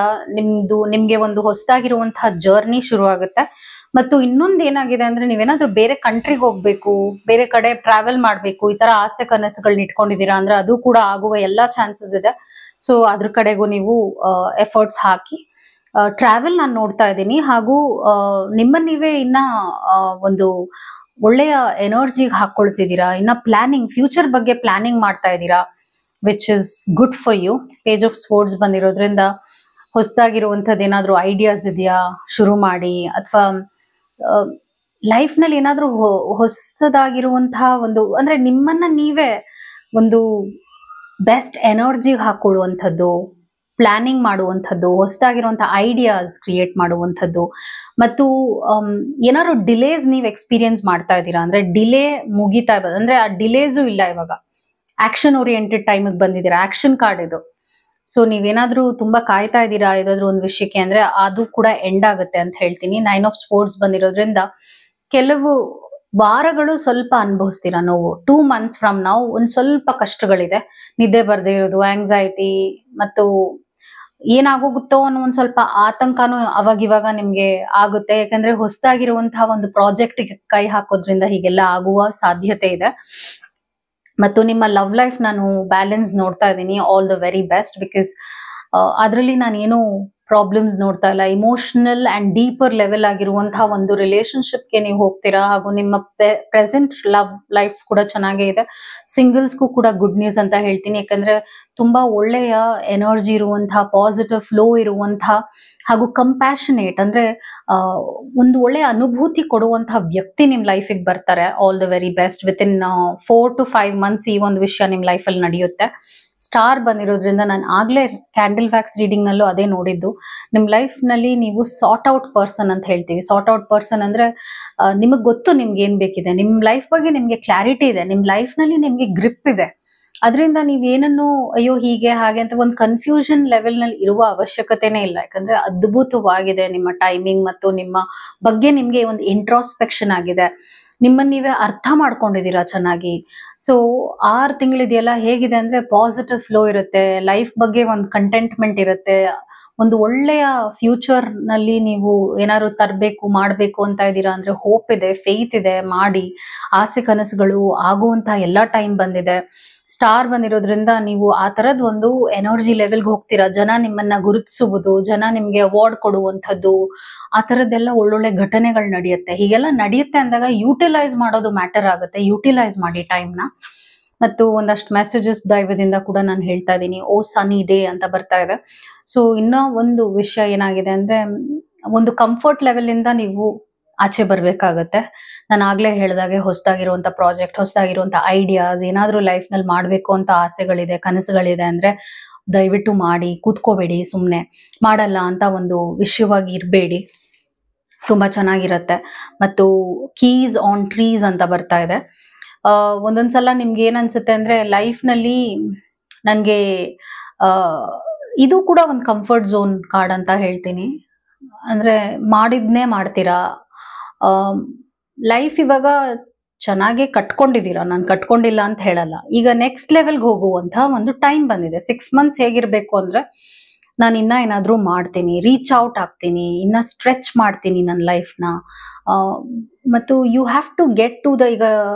ನಿಮ್ಗೆ ಒಂದು ಹೊಸದಾಗಿರುವಂತಹ ಜರ್ನಿ ಶುರು ಆಗುತ್ತೆ. ಮತ್ತು ಇನ್ನೊಂದು ಏನಾಗಿದೆ ಅಂದ್ರೆ, ನೀವೇನಾದ್ರೂ ಬೇರೆ ಕಂಟ್ರಿಗೆ ಹೋಗ್ಬೇಕು, ಬೇರೆ ಕಡೆ ಟ್ರಾವೆಲ್ ಮಾಡ್ಬೇಕು, ಈ ತರ ಆಸೆ ಕನಸುಗಳನ್ನ ಇಟ್ಕೊಂಡಿದೀರಾ ಅಂದ್ರೆ ಅದು ಕೂಡ ಆಗುವ ಎಲ್ಲಾ ಚಾನ್ಸಸ್ ಇದೆ. ಸೊ ಅದ್ರ ಕಡೆಗೂ ನೀವು ಎಫರ್ಟ್ಸ್ ಹಾಕಿ ಟ್ರಾವೆಲ್ ನಾನು ನೋಡ್ತಾ ಇದ್ದೀನಿ. ಹಾಗೂ ನಿಮ್ಮನ್ನ ನೀವೇ ಇನ್ನ ಒಂದು ಒಳ್ಳೆಯ ಎನರ್ಜಿಗೆ ಹಾಕೊಳ್ತಿದ್ದೀರಾ. ಇನ್ನ ಪ್ಲಾನಿಂಗ್, ಫ್ಯೂಚರ್ ಬಗ್ಗೆ ಪ್ಲಾನಿಂಗ್ ಮಾಡ್ತಾ ಇದ್ದೀರಾ, which is good for you. Page of swords ಬಂದಿರೋದ್ರಿಂದ ಹೊಸದಾಗಿರುವಂಥದ್ದು ಏನಾದ್ರೂ ಐಡಿಯಾಸ್ ಇದೆಯಾ, ಶುರು ಮಾಡಿ. ಅಥವಾ ಲೈಫ್ ನಲ್ಲಿ ಏನಾದ್ರೂ ಹೊಸದಾಗಿರುವಂತಹ ಒಂದು, ಅಂದ್ರೆ ನಿಮ್ಮನ್ನ ನೀವೇ ಒಂದು ಬೆಸ್ಟ್ ಎನರ್ಜಿಗೆ ಹಾಕೊಳ್ಳುವಂಥದ್ದು, ಪ್ಲಾನಿಂಗ್ ಮಾಡುವಂಥದ್ದು, ಹೊಸದಾಗಿರುವಂತಹ ಐಡಿಯಾಸ್ ಕ್ರಿಯೇಟ್ ಮಾಡುವಂಥದ್ದು. ಮತ್ತು ಏನಾದ್ರು ಡಿಲೇಸ್ ನೀವು ಎಕ್ಸ್ಪೀರಿಯನ್ಸ್ ಮಾಡ್ತಾ ಇದ್ದೀರಾ ಅಂದ್ರೆ, ಡಿಲೇ ಮುಗಿತಾ ಇದೆ ಅಂದ್ರೆ ಆ ಡಿಲೇಸು ಇಲ್ಲ, ಇವಾಗ ಆಕ್ಷನ್ ಓರಿಯೆಂಟೆಡ್ ಟೈಮಿಗೆ ಬಂದಿದ್ದೀರಾ. ಆಕ್ಷನ್ ಕಾರ್ಡ್ ಇದು. ಸೊ ನೀವೇನಾದ್ರೂ ತುಂಬಾ ಕಾಯ್ತಾ ಇದ್ದೀರಾ ಯಾವ್ದಾದ್ರು ಒಂದು ವಿಷಯಕ್ಕೆ ಅಂದ್ರೆ ಅದು ಕೂಡ ಎಂಡ್ ಆಗುತ್ತೆ ಅಂತ ಹೇಳ್ತೀನಿ. 9 of Swords ಬಂದಿರೋದ್ರಿಂದ ಕೆಲವು ವಾರಗಳು ಸ್ವಲ್ಪ ಅನುಭವಿಸ್ತೀರಾ ನೋವು. 2 months ಫ್ರಮ್ ನಾವು ಒಂದ್ ಸ್ವಲ್ಪ ಕಷ್ಟಗಳಿದೆ. ನಿದ್ದೆ ಬರ್ದೇ ಇರೋದು, ಆಂಗ್ಸೈಟಿ, ಮತ್ತು ಏನಾಗೋಗುತ್ತೋ ಅನ್ನೋ ಒಂದ್ ಸ್ವಲ್ಪ ಆತಂಕನೂ ಅವಾಗಿವಾಗ ನಿಮ್ಗೆ ಆಗುತ್ತೆ. ಯಾಕಂದ್ರೆ ಹೊಸದಾಗಿರುವಂತಹ ಒಂದು ಪ್ರಾಜೆಕ್ಟ್ ಕೈ ಹಾಕೋದ್ರಿಂದ ಹೀಗೆಲ್ಲ ಆಗುವ ಸಾಧ್ಯತೆ ಇದೆ. ಮತ್ತು ನಿಮ್ಮ ಲವ್ ಲೈಫ್ ನಾನು ಬ್ಯಾಲೆನ್ಸ್ ನೋಡ್ತಾ ಇದ್ದೀನಿ. All the very best, because ಅದರಲ್ಲಿ ನಾನು ಏನು ಪ್ರಾಬ್ಲಮ್ಸ್ ನೋಡ್ತಾ ಇಲ್ಲ. ಇಮೋಷನಲ್ ಅಂಡ್ ಡೀಪರ್ ಲೆವೆಲ್ ಆಗಿರುವಂತಹ ಒಂದು ರಿಲೇಶನ್ಶಿಪ್ಗೆ ನೀವು ಹೋಗ್ತೀರಾ. ಹಾಗೂ ನಿಮ್ಮ ಪ್ರೆಸೆಂಟ್ ಲವ್ ಲೈಫ್ ಕೂಡ ಚೆನ್ನಾಗೇ ಇದೆ. ಸಿಂಗಲ್ಸ್ಗೂ ಕೂಡ ಗುಡ್ ನ್ಯೂಸ್ ಅಂತ ಹೇಳ್ತೀನಿ. ಯಾಕಂದ್ರೆ ತುಂಬಾ ಒಳ್ಳೆಯ ಎನರ್ಜಿ ಇರುವಂತಹ, ಪಾಸಿಟಿವ್ ಫ್ಲೋ ಇರುವಂತಹ, ಹಾಗೂ ಕಂಪ್ಯಾಷನೇಟ್ ಅಂದ್ರೆ ಒಂದು ಒಳ್ಳೆಯ ಅನುಭೂತಿ ಕೊಡುವಂತಹ ವ್ಯಕ್ತಿ ನಿಮ್ ಲೈಫಿಗೆ ಬರ್ತಾರೆ. All the very best. Within 4 to 5 months ಈ ಒಂದು ವಿಷಯ ನಿಮ್ ಲೈಫಲ್ಲಿ ನಡೆಯುತ್ತೆ. ಸ್ಟಾರ್ ಬಂದಿರೋದ್ರಿಂದ ನಾನು ಆಗ್ಲೇ ಕ್ಯಾಂಡಲ್ ವ್ಯಾಕ್ಸ್ ರೀಡಿಂಗ್ ನಲ್ಲೂ ಅದೇ ನೋಡಿದ್ದು. ನಿಮ್ ಲೈಫ್ ನಲ್ಲಿ ನೀವು ಸಾರ್ಟ್ ಔಟ್ ಪರ್ಸನ್ ಅಂತ ಹೇಳ್ತೀವಿ. ಸಾರ್ಟ್ ಔಟ್ ಪರ್ಸನ್ ಅಂದ್ರೆ ನಿಮಗ್ ಗೊತ್ತು ನಿಮ್ಗೆ ಏನ್ ಬೇಕಿದೆ, ನಿಮ್ ಲೈಫ್ ಬಗ್ಗೆ ನಿಮ್ಗೆ ಕ್ಲಾರಿಟಿ ಇದೆ, ನಿಮ್ ಲೈಫ್ ನಲ್ಲಿ ನಿಮ್ಗೆ ಗ್ರಿಪ್ ಇದೆ. ಅದರಿಂದ ನೀವೇನನ್ನು ಅಯ್ಯೋ ಹೀಗೆ ಹಾಗೆ ಅಂತ ಒಂದು ಕನ್ಫ್ಯೂಷನ್ ಲೆವೆಲ್ ನಲ್ಲಿ ಇರುವ ಅವಶ್ಯಕತೆನೇ ಇಲ್ಲ. ಯಾಕಂದ್ರೆ ಅದ್ಭುತವಾಗಿದೆ ನಿಮ್ಮ ಟೈಮಿಂಗ್, ಮತ್ತು ನಿಮ್ಮ ಬಗ್ಗೆ ನಿಮ್ಗೆ ಒಂದು ಇಂಟ್ರಾಸ್ಪೆಕ್ಷನ್ ಆಗಿದೆ. ನಿಮ್ಮನ್ನ ನೀವೇ ಅರ್ಥ ಮಾಡ್ಕೊಂಡಿದೀರಾ ಚೆನ್ನಾಗಿ. ಸೊ 6 ತಿಂಗಳಿದೆಯಲ್ಲ ಹೇಗಿದೆ ಅಂದ್ರೆ ಪಾಸಿಟಿವ್ ಫ್ಲೋ ಇರುತ್ತೆ, ಲೈಫ್ ಬಗ್ಗೆ ಒಂದು ಕಂಟೆಂಟ್ಮೆಂಟ್ ಇರುತ್ತೆ. ಒಂದು ಒಳ್ಳೆಯ ಫ್ಯೂಚರ್ ನಲ್ಲಿ ನೀವು ಏನಾದ್ರು ತರಬೇಕು ಮಾಡ್ಬೇಕು ಅಂತ ಇದ್ದೀರಾ ಅಂದ್ರೆ ಹೋಪ್ ಇದೆ, ಫೇತ್ ಇದೆ, ಮಾಡಿ. ಆಸೆ ಕನಸುಗಳು ಆಗುವಂತಹ ಎಲ್ಲಾ ಟೈಮ್ ಬಂದಿದೆ. ಸ್ಟಾರ್ ಬಂದಿರೋದ್ರಿಂದ ನೀವು ಆ ತರದ್ ಒಂದು ಎನರ್ಜಿ ಲೆವೆಲ್ಗೆ ಹೋಗ್ತೀರಾ. ಜನ ನಿಮ್ಮನ್ನ ಗುರುತಿಸುವುದು, ಜನ ನಿಮ್ಗೆ ಅವಾರ್ಡ್ ಕೊಡುವಂಥದ್ದು, ಆ ತರದ್ದೆಲ್ಲ ಒಳ್ಳೊಳ್ಳೆ ಘಟನೆಗಳು ನಡೆಯುತ್ತೆ. ಹೀಗೆಲ್ಲ ನಡೆಯುತ್ತೆ ಅಂದಾಗ ಯೂಟಿಲೈಸ್ ಮಾಡೋದು ಮ್ಯಾಟರ್ ಆಗುತ್ತೆ. ಯೂಟಿಲೈಸ್ ಮಾಡಿ ಟೈಮ್ನ. ಮತ್ತು ಒಂದಷ್ಟು ಮೆಸೇಜಸ್ ದೈವದಿಂದ ಕೂಡ ನಾನು ಹೇಳ್ತಾ ಇದ್ದೀನಿ. ಓ ಸನಿ ಡೇ ಅಂತ ಬರ್ತಾ ಇದೆ. ಸೊ ಇನ್ನೂ ಒಂದು ವಿಷಯ ಏನಾಗಿದೆ ಅಂದ್ರೆ, ಒಂದು ಕಂಫರ್ಟ್ ಲೆವೆಲ್ ಇಂದ ನೀವು ಆಚೆ ಬರ್ಬೇಕಾಗತ್ತೆ. ನಾನು ಆಗ್ಲೇ ಹೇಳ್ದಾಗೆ ಹೊಸದಾಗಿರುವಂತ ಪ್ರಾಜೆಕ್ಟ್, ಹೊಸದಾಗಿರುವಂತ ಐಡಿಯಾಸ್, ಏನಾದ್ರೂ ಲೈಫ್ ನಲ್ಲಿ ಮಾಡ್ಬೇಕು ಅಂತ ಆಸೆಗಳಿದೆ, ಕನಸುಗಳಿದೆ ಅಂದ್ರೆ ದಯವಿಟ್ಟು ಮಾಡಿ. ಕೂತ್ಕೋಬೇಡಿ, ಸುಮ್ನೆ ಮಾಡಲ್ಲ ಅಂತ ಒಂದು ವಿಷಯವಾಗಿ ಇರಬೇಡಿ. ತುಂಬಾ ಚೆನ್ನಾಗಿರತ್ತೆ. ಮತ್ತು ಕೀಸ್ ಆನ್ ಟ್ರೀಸ್ ಅಂತ ಬರ್ತಾ ಇದೆ. ಒಂದೊಂದ್ಸಲ ನಿಮ್ಗೆ ಏನ್ ಅನ್ಸುತ್ತೆ ಅಂದ್ರೆ, ಲೈಫ್ ನಲ್ಲಿ ನನ್ಗೆ ಇದು ಕೂಡ ಒಂದು ಕಂಫರ್ಟ್ ಝೋನ್ ಕಾರ್ಡ್ ಅಂತ ಹೇಳ್ತೀನಿ. ಅಂದ್ರೆ ಮಾಡಿದ್ನೇ ಮಾಡ್ತೀರಾ. ಲೈಫ್ ಇವಾಗ ಚೆನ್ನಾಗಿ ಕಟ್ಕೊಂಡಿದ್ದೀರಾ, ನಾನು ಕಟ್ಕೊಂಡಿಲ್ಲ ಅಂತ ಹೇಳಲ್ಲ. ಈಗ ನೆಕ್ಸ್ಟ್ ಲೆವೆಲ್ಗೆ ಹೋಗುವಂತ ಒಂದು ಟೈಮ್ ಬಂದಿದೆ. 6 months ಹೇಗಿರ್ಬೇಕು ಅಂದ್ರೆ, ನಾನು ಇನ್ನ ಏನಾದ್ರೂ ಮಾಡ್ತೀನಿ, ರೀಚ್ ಔಟ್ ಆಗ್ತೀನಿ, ಇನ್ನ ಸ್ಟ್ರೆಚ್ ಮಾಡ್ತೀನಿ ನನ್ನ ಲೈಫ್ನ. ಮತ್ತು you have to get to the, ಈಗ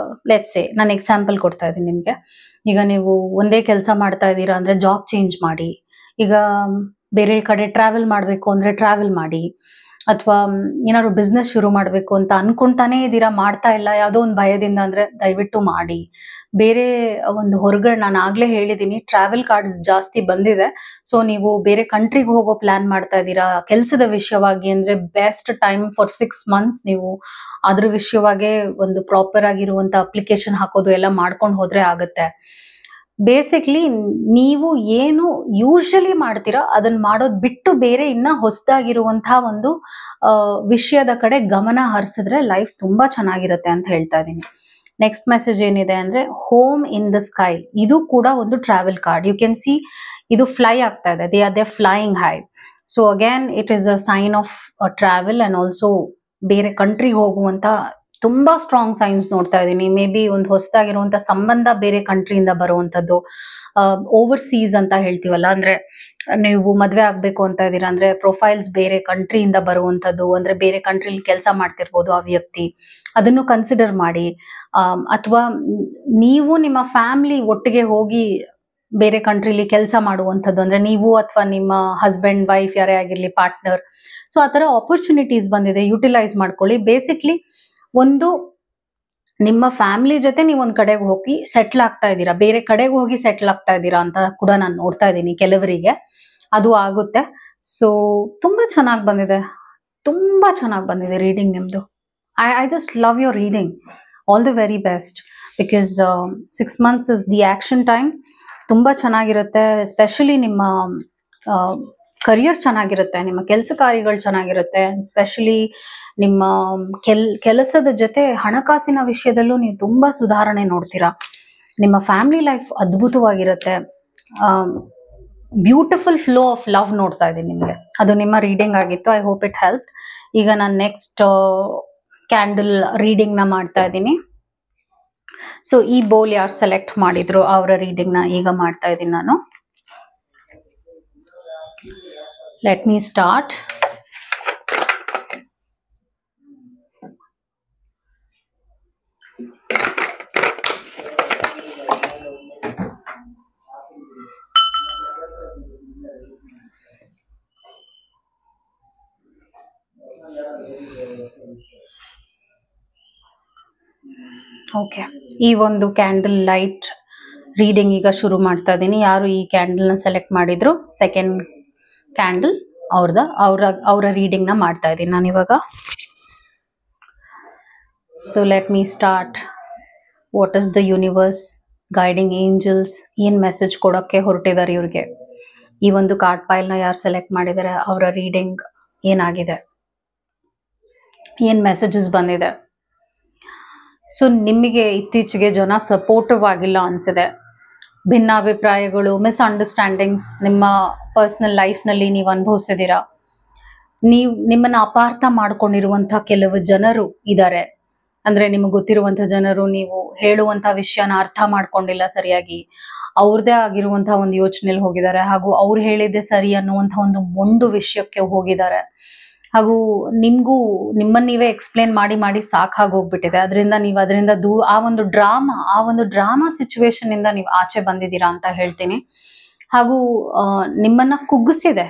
ಲೆಟ್ಸ್ ಸೇ ನಾನು ಎಕ್ಸಾಂಪಲ್ ಕೊಡ್ತಾ ಇದ್ದೀನಿ ನಿಮ್ಗೆ. ಈಗ ನೀವು ಒಂದೇ ಕೆಲಸ ಮಾಡ್ತಾ ಇದ್ದೀರಾ ಅಂದ್ರೆ ಜಾಬ್ ಚೇಂಜ್ ಮಾಡಿ. ಈಗ ಬೇರೆ ಕಡೆ ಟ್ರಾವೆಲ್ ಮಾಡ್ಬೇಕು ಅಂದ್ರೆ ಟ್ರಾವೆಲ್ ಮಾಡಿ. ಅಥವಾ ಏನಾದ್ರು ಬಿಸ್ನೆಸ್ ಶುರು ಮಾಡಬೇಕು ಅಂತ ಅನ್ಕೊಂತಾನೇ ಇದ್ದೀರಾ, ಮಾಡ್ತಾ ಇಲ್ಲ ಯಾವುದೋ ಒಂದು ಭಯದಿಂದ, ಅಂದ್ರೆ ದಯವಿಟ್ಟು ಮಾಡಿ. ಬೇರೆ ಒಂದು ಹೊರಗಡೆ, ನಾನು ಆಗ್ಲೇ ಹೇಳಿದ್ದೀನಿ, ಟ್ರಾವೆಲ್ ಕಾರ್ಡ್ಸ್ ಜಾಸ್ತಿ ಬಂದಿದೆ. ಸೊ ನೀವು ಬೇರೆ ಕಂಟ್ರಿಗೆ ಹೋಗೋ ಪ್ಲಾನ್ ಮಾಡ್ತಾ ಇದ್ದೀರಾ ಕೆಲಸದ ವಿಷಯವಾಗಿ, ಅಂದ್ರೆ ಬೆಸ್ಟ್ ಟೈಮ್ ಫಾರ್ 6 months ನೀವು ಅದ್ರ ವಿಷಯವಾಗೇ ಒಂದು ಪ್ರಾಪರ್ ಆಗಿರುವಂತ ಅಪ್ಲಿಕೇಶನ್ ಹಾಕೋದು ಎಲ್ಲ ಮಾಡ್ಕೊಂಡು ಹೋದ್ರೆ ಆಗುತ್ತೆ. ಬೇಸಿಕ್ಲಿ ನೀವು ಏನು ಯೂಶಲಿ ಮಾಡ್ತೀರಾ ಅದನ್ನ ಮಾಡೋದ್ ಬಿಟ್ಟು ಬೇರೆ ಇನ್ನ ಹೊಸದಾಗಿರುವಂತಹ ಒಂದು ವಿಷಯದ ಕಡೆ ಗಮನ ಹರಿಸಿದ್ರೆ ಲೈಫ್ ತುಂಬಾ ಚೆನ್ನಾಗಿರುತ್ತೆ ಅಂತ ಹೇಳ್ತಾ ಇದೀನಿ. ನೆಕ್ಸ್ಟ್ ಮೆಸೇಜ್ ಏನಿದೆ ಅಂದ್ರೆ ಹೋಮ್ ಇನ್ ದ ಸ್ಕೈ. ಇದು ಕೂಡ ಒಂದು travel card. You can see ಇದು ಫ್ಲೈ ಆಗ್ತಾ ಇದೆ. They flying high. So again it is a sign of travel and also ಬೇರೆ ಕಂಟ್ರಿಗೆ ಹೋಗುವಂತ ತುಂಬಾ ಸ್ಟ್ರಾಂಗ್ ಸೈನ್ಸ್ ನೋಡ್ತಾ ಇದ್ದೀನಿ. ಮೇ ಬಿ ಒಂದು ಹೊಸದಾಗಿರುವಂತ ಸಂಬಂಧ ಬೇರೆ ಕಂಟ್ರಿಯಿಂದ ಬರುವಂತದ್ದು, ಓವರ್ಸೀಸ್ ಅಂತ ಹೇಳ್ತೀವಲ್ಲ, ಅಂದ್ರೆ ನೀವು ಮದ್ವೆ ಆಗ್ಬೇಕು ಅಂತ ಇದೀರಾ ಅಂದ್ರೆ ಪ್ರೊಫೈಲ್ಸ್ ಬೇರೆ ಕಂಟ್ರಿಯಿಂದ ಬರುವಂತದ್ದು, ಅಂದ್ರೆ ಬೇರೆ ಕಂಟ್ರಿಲಿ ಕೆಲಸ ಮಾಡ್ತಿರ್ಬೋದು ಆ ವ್ಯಕ್ತಿ, ಅದನ್ನು ಕನ್ಸಿಡರ್ ಮಾಡಿ. ಅಥವಾ ನೀವು ನಿಮ್ಮ ಫ್ಯಾಮಿಲಿ ಒಟ್ಟಿಗೆ ಹೋಗಿ ಬೇರೆ ಕಂಟ್ರಿಲಿ ಕೆಲಸ ಮಾಡುವಂಥದ್ದು, ಅಂದ್ರೆ ನೀವು ಅಥವಾ ನಿಮ್ಮ ಹಸ್ಬೆಂಡ್ ವೈಫ್ ಯಾರೇ ಆಗಿರ್ಲಿ, ಪಾರ್ಟ್ನರ್. ಸೊ ಆ ತರ ಆಪರ್ಚುನಿಟೀಸ್ ಬಂದಿದೆ, ಯುಟಿಲೈಸ್ ಮಾಡ್ಕೊಳ್ಳಿ. ಬೇಸಿಕ್ಲಿ ಒಂದು ನಿಮ್ಮ ಫ್ಯಾಮಿಲಿ ಜೊತೆ ನೀವು ಒಂದ್ ಕಡೆಗೆ ಹೋಗಿ ಸೆಟ್ಲ್ ಆಗ್ತಾ ಇದ್ದೀರಾ, ಬೇರೆ ಕಡೆಗೆ ಹೋಗಿ ಸೆಟ್ಲ್ ಆಗ್ತಾ ಇದ್ದೀರಾ ಅಂತ ಕೂಡ ನಾನು ನೋಡ್ತಾ ಇದ್ದೀನಿ ಕೆಲವರಿಗೆ. ಅದು ಆಗುತ್ತೆ. ಸೊ ತುಂಬಾ ಚೆನ್ನಾಗಿ ಬಂದಿದೆ, ತುಂಬಾ ಚೆನ್ನಾಗಿ ಬಂದಿದೆ ರೀಡಿಂಗ್ ನಿಮ್ದು. I just love your reading. All the very best. Because 6 months is the action time. ತುಂಬಾ ಚೆನ್ನಾಗಿರುತ್ತೆ. ಎಸ್ಪೆಷಲಿ ನಿಮ್ಮ ಕರಿಯರ್ ಚೆನ್ನಾಗಿರುತ್ತೆ, ನಿಮ್ಮ ಕೆಲಸ ಕಾರ್ಯಗಳು ಚೆನ್ನಾಗಿರುತ್ತೆ. ಎಸ್ಪೆಷಲಿ ನಿಮ್ಮ ಕೆಲಸದ ಜೊತೆ ಹಣಕಾಸಿನ ವಿಷಯದಲ್ಲೂ ನೀವು ತುಂಬಾ ಸುಧಾರಣೆ ನೋಡ್ತೀರಾ. ನಿಮ್ಮ ಫ್ಯಾಮಿಲಿ ಲೈಫ್ ಅದ್ಭುತವಾಗಿರುತ್ತೆ. ಬ್ಯೂಟಿಫುಲ್ ಫ್ಲೋ ಆಫ್ ಲವ್ ನೋಡ್ತಾ ಇದ್ದೀನಿ ನಿಮಗೆ. ಅದು ನಿಮ್ಮ ರೀಡಿಂಗ್ ಆಗಿತ್ತು. I hope it help. ಈಗ ನಾನು ನೆಕ್ಸ್ಟ್ ಕ್ಯಾಂಡಲ್ ರೀಡಿಂಗ್ ನ ಮಾಡ್ತಾ ಇದ್ದೀನಿ. ಸೊ ಈ ಬೋಲ್ ಯಾರು ಸೆಲೆಕ್ಟ್ ಮಾಡಿದ್ರು ಅವರ ರೀಡಿಂಗ್ ನ ಈಗ ಮಾಡ್ತಾ ಇದ್ದೀನಿ ನಾನು. Let me start. ಓಕೆ, ಈ ಒಂದು ಕ್ಯಾಂಡಲ್ ಲೈಟ್ ರೀಡಿಂಗ್ ಈಗ ಶುರು ಮಾಡ್ತಾ ಇದ್ದೀನಿ. ಯಾರು ಈ ಕ್ಯಾಂಡಲ್ ನ ಸೆಲೆಕ್ಟ್ ಮಾಡಿದ್ರು ಸೆಕೆಂಡ್ ಕ್ಯಾಂಡಲ್ ಅವರ ರೀಡಿಂಗ್ ನ ಮಾಡ್ತಾ ಇದ್ದೀನಿ ನಾನು ಇವಾಗ. So let me start. What is the universe guiding angels ಏನ್ ಮೆಸೇಜ್ ಕೊಡೋಕ್ಕೆ ಹೊರಟಿದ್ದಾರೆ ಇವ್ರಿಗೆ? ಈ ಒಂದು ಕಾರ್ಡ್ ಪೈಲ್ ನ ಯಾರು ಸೆಲೆಕ್ಟ್ ಮಾಡಿದ್ದಾರೆ ಅವರ ರೀಡಿಂಗ್ ಏನಾಗಿದೆ, ಏನ್ ಮೆಸೇಜಸ್ ಬಂದಿದೆ? ಸೊ ನಿಮಗೆ ಇತ್ತೀಚೆಗೆ ಜನ ಸಪೋರ್ಟಿವ್ ಆಗಿಲ್ಲ ಅನ್ಸಿದೆ. ಭಿನ್ನಾಭಿಪ್ರಾಯಗಳು, ಮಿಸ್ಅಂಡರ್ಸ್ಟ್ಯಾಂಡಿಂಗ್ಸ್ ನಿಮ್ಮ ಪರ್ಸನಲ್ ಲೈಫ್ ನಲ್ಲಿ ನೀವು ಅನುಭವಿಸಿದೀರಾ. ನಿಮ್ಮನ್ನ ಅಪಾರ್ಥ ಮಾಡ್ಕೊಂಡಿರುವಂತಹ ಕೆಲವು ಜನರು ಇದ್ದಾರೆ. ಅಂದ್ರೆ ನಿಮಗೆ ಗೊತ್ತಿರುವಂತಹ ಜನರು ನೀವು ಹೇಳುವಂತಹ ವಿಷಯನ ಅರ್ಥ ಮಾಡ್ಕೊಂಡಿಲ್ಲ ಸರಿಯಾಗಿ, ಅವ್ರದೇ ಆಗಿರುವಂತಹ ಒಂದು ಯೋಚನೆಯಲ್ಲಿ ಹೋಗಿದ್ದಾರೆ. ಹಾಗೂ ಅವ್ರು ಹೇಳಿದ್ದೆ ಸರಿ ಅನ್ನುವಂತಹ ಒಂದು ಮೊಂಡು ವಿಷಯಕ್ಕೆ ಹೋಗಿದ್ದಾರೆ. ಹಾಗೂ ನಿಮ್ಮನ್ನ ನೀವೇ ಎಕ್ಸ್ಪ್ಲೇನ್ ಮಾಡಿ ಸಾಕಾಗೋಗ್ಬಿಟ್ಟಿದೆ. ಅದರಿಂದ ನೀವು ಅದರಿಂದ ಆ ಒಂದು ಡ್ರಾಮಾ ಸಿಚುವೇಶನ್ ಇಂದ ನೀವು ಆಚೆ ಬಂದಿದ್ದೀರಾ ಅಂತ ಹೇಳ್ತೀನಿ. ಹಾಗೂ ನಿಮ್ಮನ್ನ ಕುಗ್ಗಿಸಿದೆ.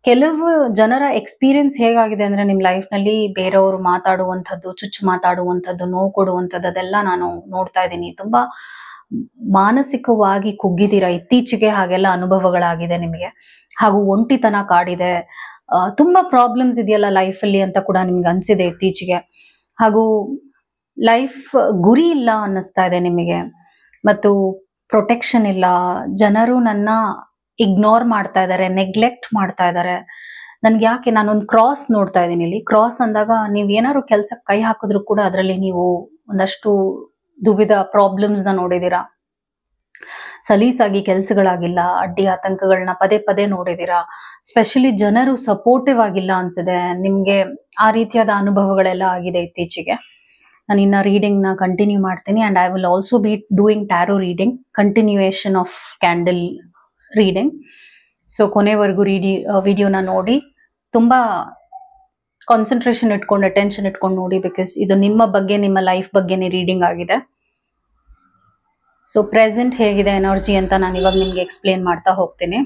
ಕೆಲವು ಜನರ ಎಕ್ಸ್ಪೀರಿಯನ್ಸ್ ಹೇಗಾಗಿದೆ ಅಂದ್ರೆ ನಿಮ್ ಲೈಫ್ ನಲ್ಲಿ ಬೇರೆಯವರು ಮಾತಾಡುವಂಥದ್ದು, ಚುಚ್ಚು ಮಾತಾಡುವಂಥದ್ದು, ನೋವು ಕೊಡುವಂಥದ್ದು, ಅದೆಲ್ಲ ನಾನು ನೋಡ್ತಾ ಇದ್ದೀನಿ. ತುಂಬಾ ಮಾನಸಿಕವಾಗಿ ಕುಗ್ಗಿದ್ದೀರಾ ಇತ್ತೀಚೆಗೆ, ಹಾಗೆಲ್ಲ ಅನುಭವಗಳಾಗಿದೆ ನಿಮಗೆ. ಹಾಗೂ ಒಂಟಿತನ ಕಾಡಿದೆ. ತುಂಬಾ ಪ್ರಾಬ್ಲಮ್ಸ್ ಇದೆಯಲ್ಲ ಲೈಫಲ್ಲಿ ಅಂತ ಕೂಡ ನಿಮ್ಗೆ ಅನ್ಸಿದೆ ಇತ್ತೀಚೆಗೆ. ಹಾಗೂ ಲೈಫ್ ಗುರಿ ಇಲ್ಲ ಅನ್ನಿಸ್ತಾ ಇದೆ ನಿಮಗೆ. ಮತ್ತು ಪ್ರೊಟೆಕ್ಷನ್ ಇಲ್ಲ. ಜನರು ನನ್ನ ಇಗ್ನೋರ್ ಮಾಡ್ತಾ ಇದ್ದಾರೆ, ನೆಗ್ಲೆಕ್ಟ್ ಮಾಡ್ತಾ ಇದ್ದಾರೆ. ನನ್ಗೆ ಯಾಕೆ, ನಾನೊಂದು ಕ್ರಾಸ್ ನೋಡ್ತಾ ಇದ್ದೀನಿ ಇಲ್ಲಿ. ಕ್ರಾಸ್ ಅಂದಾಗ ನೀವು ಏನಾದ್ರು ಕೆಲ್ಸಕ್ಕೆ ಕೈ ಹಾಕಿದ್ರು ಕೂಡ ಅದರಲ್ಲಿ ನೀವು ಒಂದಷ್ಟು ದುವಿಧ ಪ್ರಾಬ್ಲಮ್ಸ್ ನ ನೋಡಿದೀರಾ. ಸಲೀಸಾಗಿ ಕೆಲ್ಸಗಳಾಗಿಲ್ಲ, ಅಡ್ಡಿ ಆತಂಕಗಳನ್ನ ಪದೇ ಪದೇ ನೋಡಿದೀರಾ. ಸ್ಪೆಷಲಿ ಜನರು ಸಪೋರ್ಟಿವ್ ಆಗಿಲ್ಲ ಅನ್ಸಿದೆ ನಿಮ್ಗೆ. ಆ ರೀತಿಯಾದ ಅನುಭವಗಳೆಲ್ಲ ಆಗಿದೆ ಇತ್ತೀಚೆಗೆ. ನಾನು ಇನ್ನ ರೀಡಿಂಗ್ ನ ಕಂಟಿನ್ಯೂ ಮಾಡ್ತೀನಿ. And I will also be doing tarot reading, continuation of candle reading. So ಕೊನೆವರೆಗೂ ವಿಡಿಯೋನ ನೋಡಿ, ತುಂಬಾ ಕಾನ್ಸಂಟ್ರೇಷನ್ ಇಟ್ಕೊಂಡು, ಅಟೆನ್ಷನ್ ಇಟ್ಕೊಂಡು ನೋಡಿ. ಬಿಕಾಸ್ ಇದು ನಿಮ್ಮ ಬಗ್ಗೆ, ನಿಮ್ಮ ಲೈಫ್ ಬಗ್ಗೆನೇ ರೀಡಿಂಗ್ ಆಗಿದೆ. ಸೊ ಪ್ರೆಸೆಂಟ್ ಹೇಗಿದೆ ಎನರ್ಜಿ ಅಂತ ನಾನು ಇವಾಗ ನಿಮ್ಗೆ ಎಕ್ಸ್ಪ್ಲೇನ್ ಮಾಡ್ತಾ ಹೋಗ್ತೀನಿ.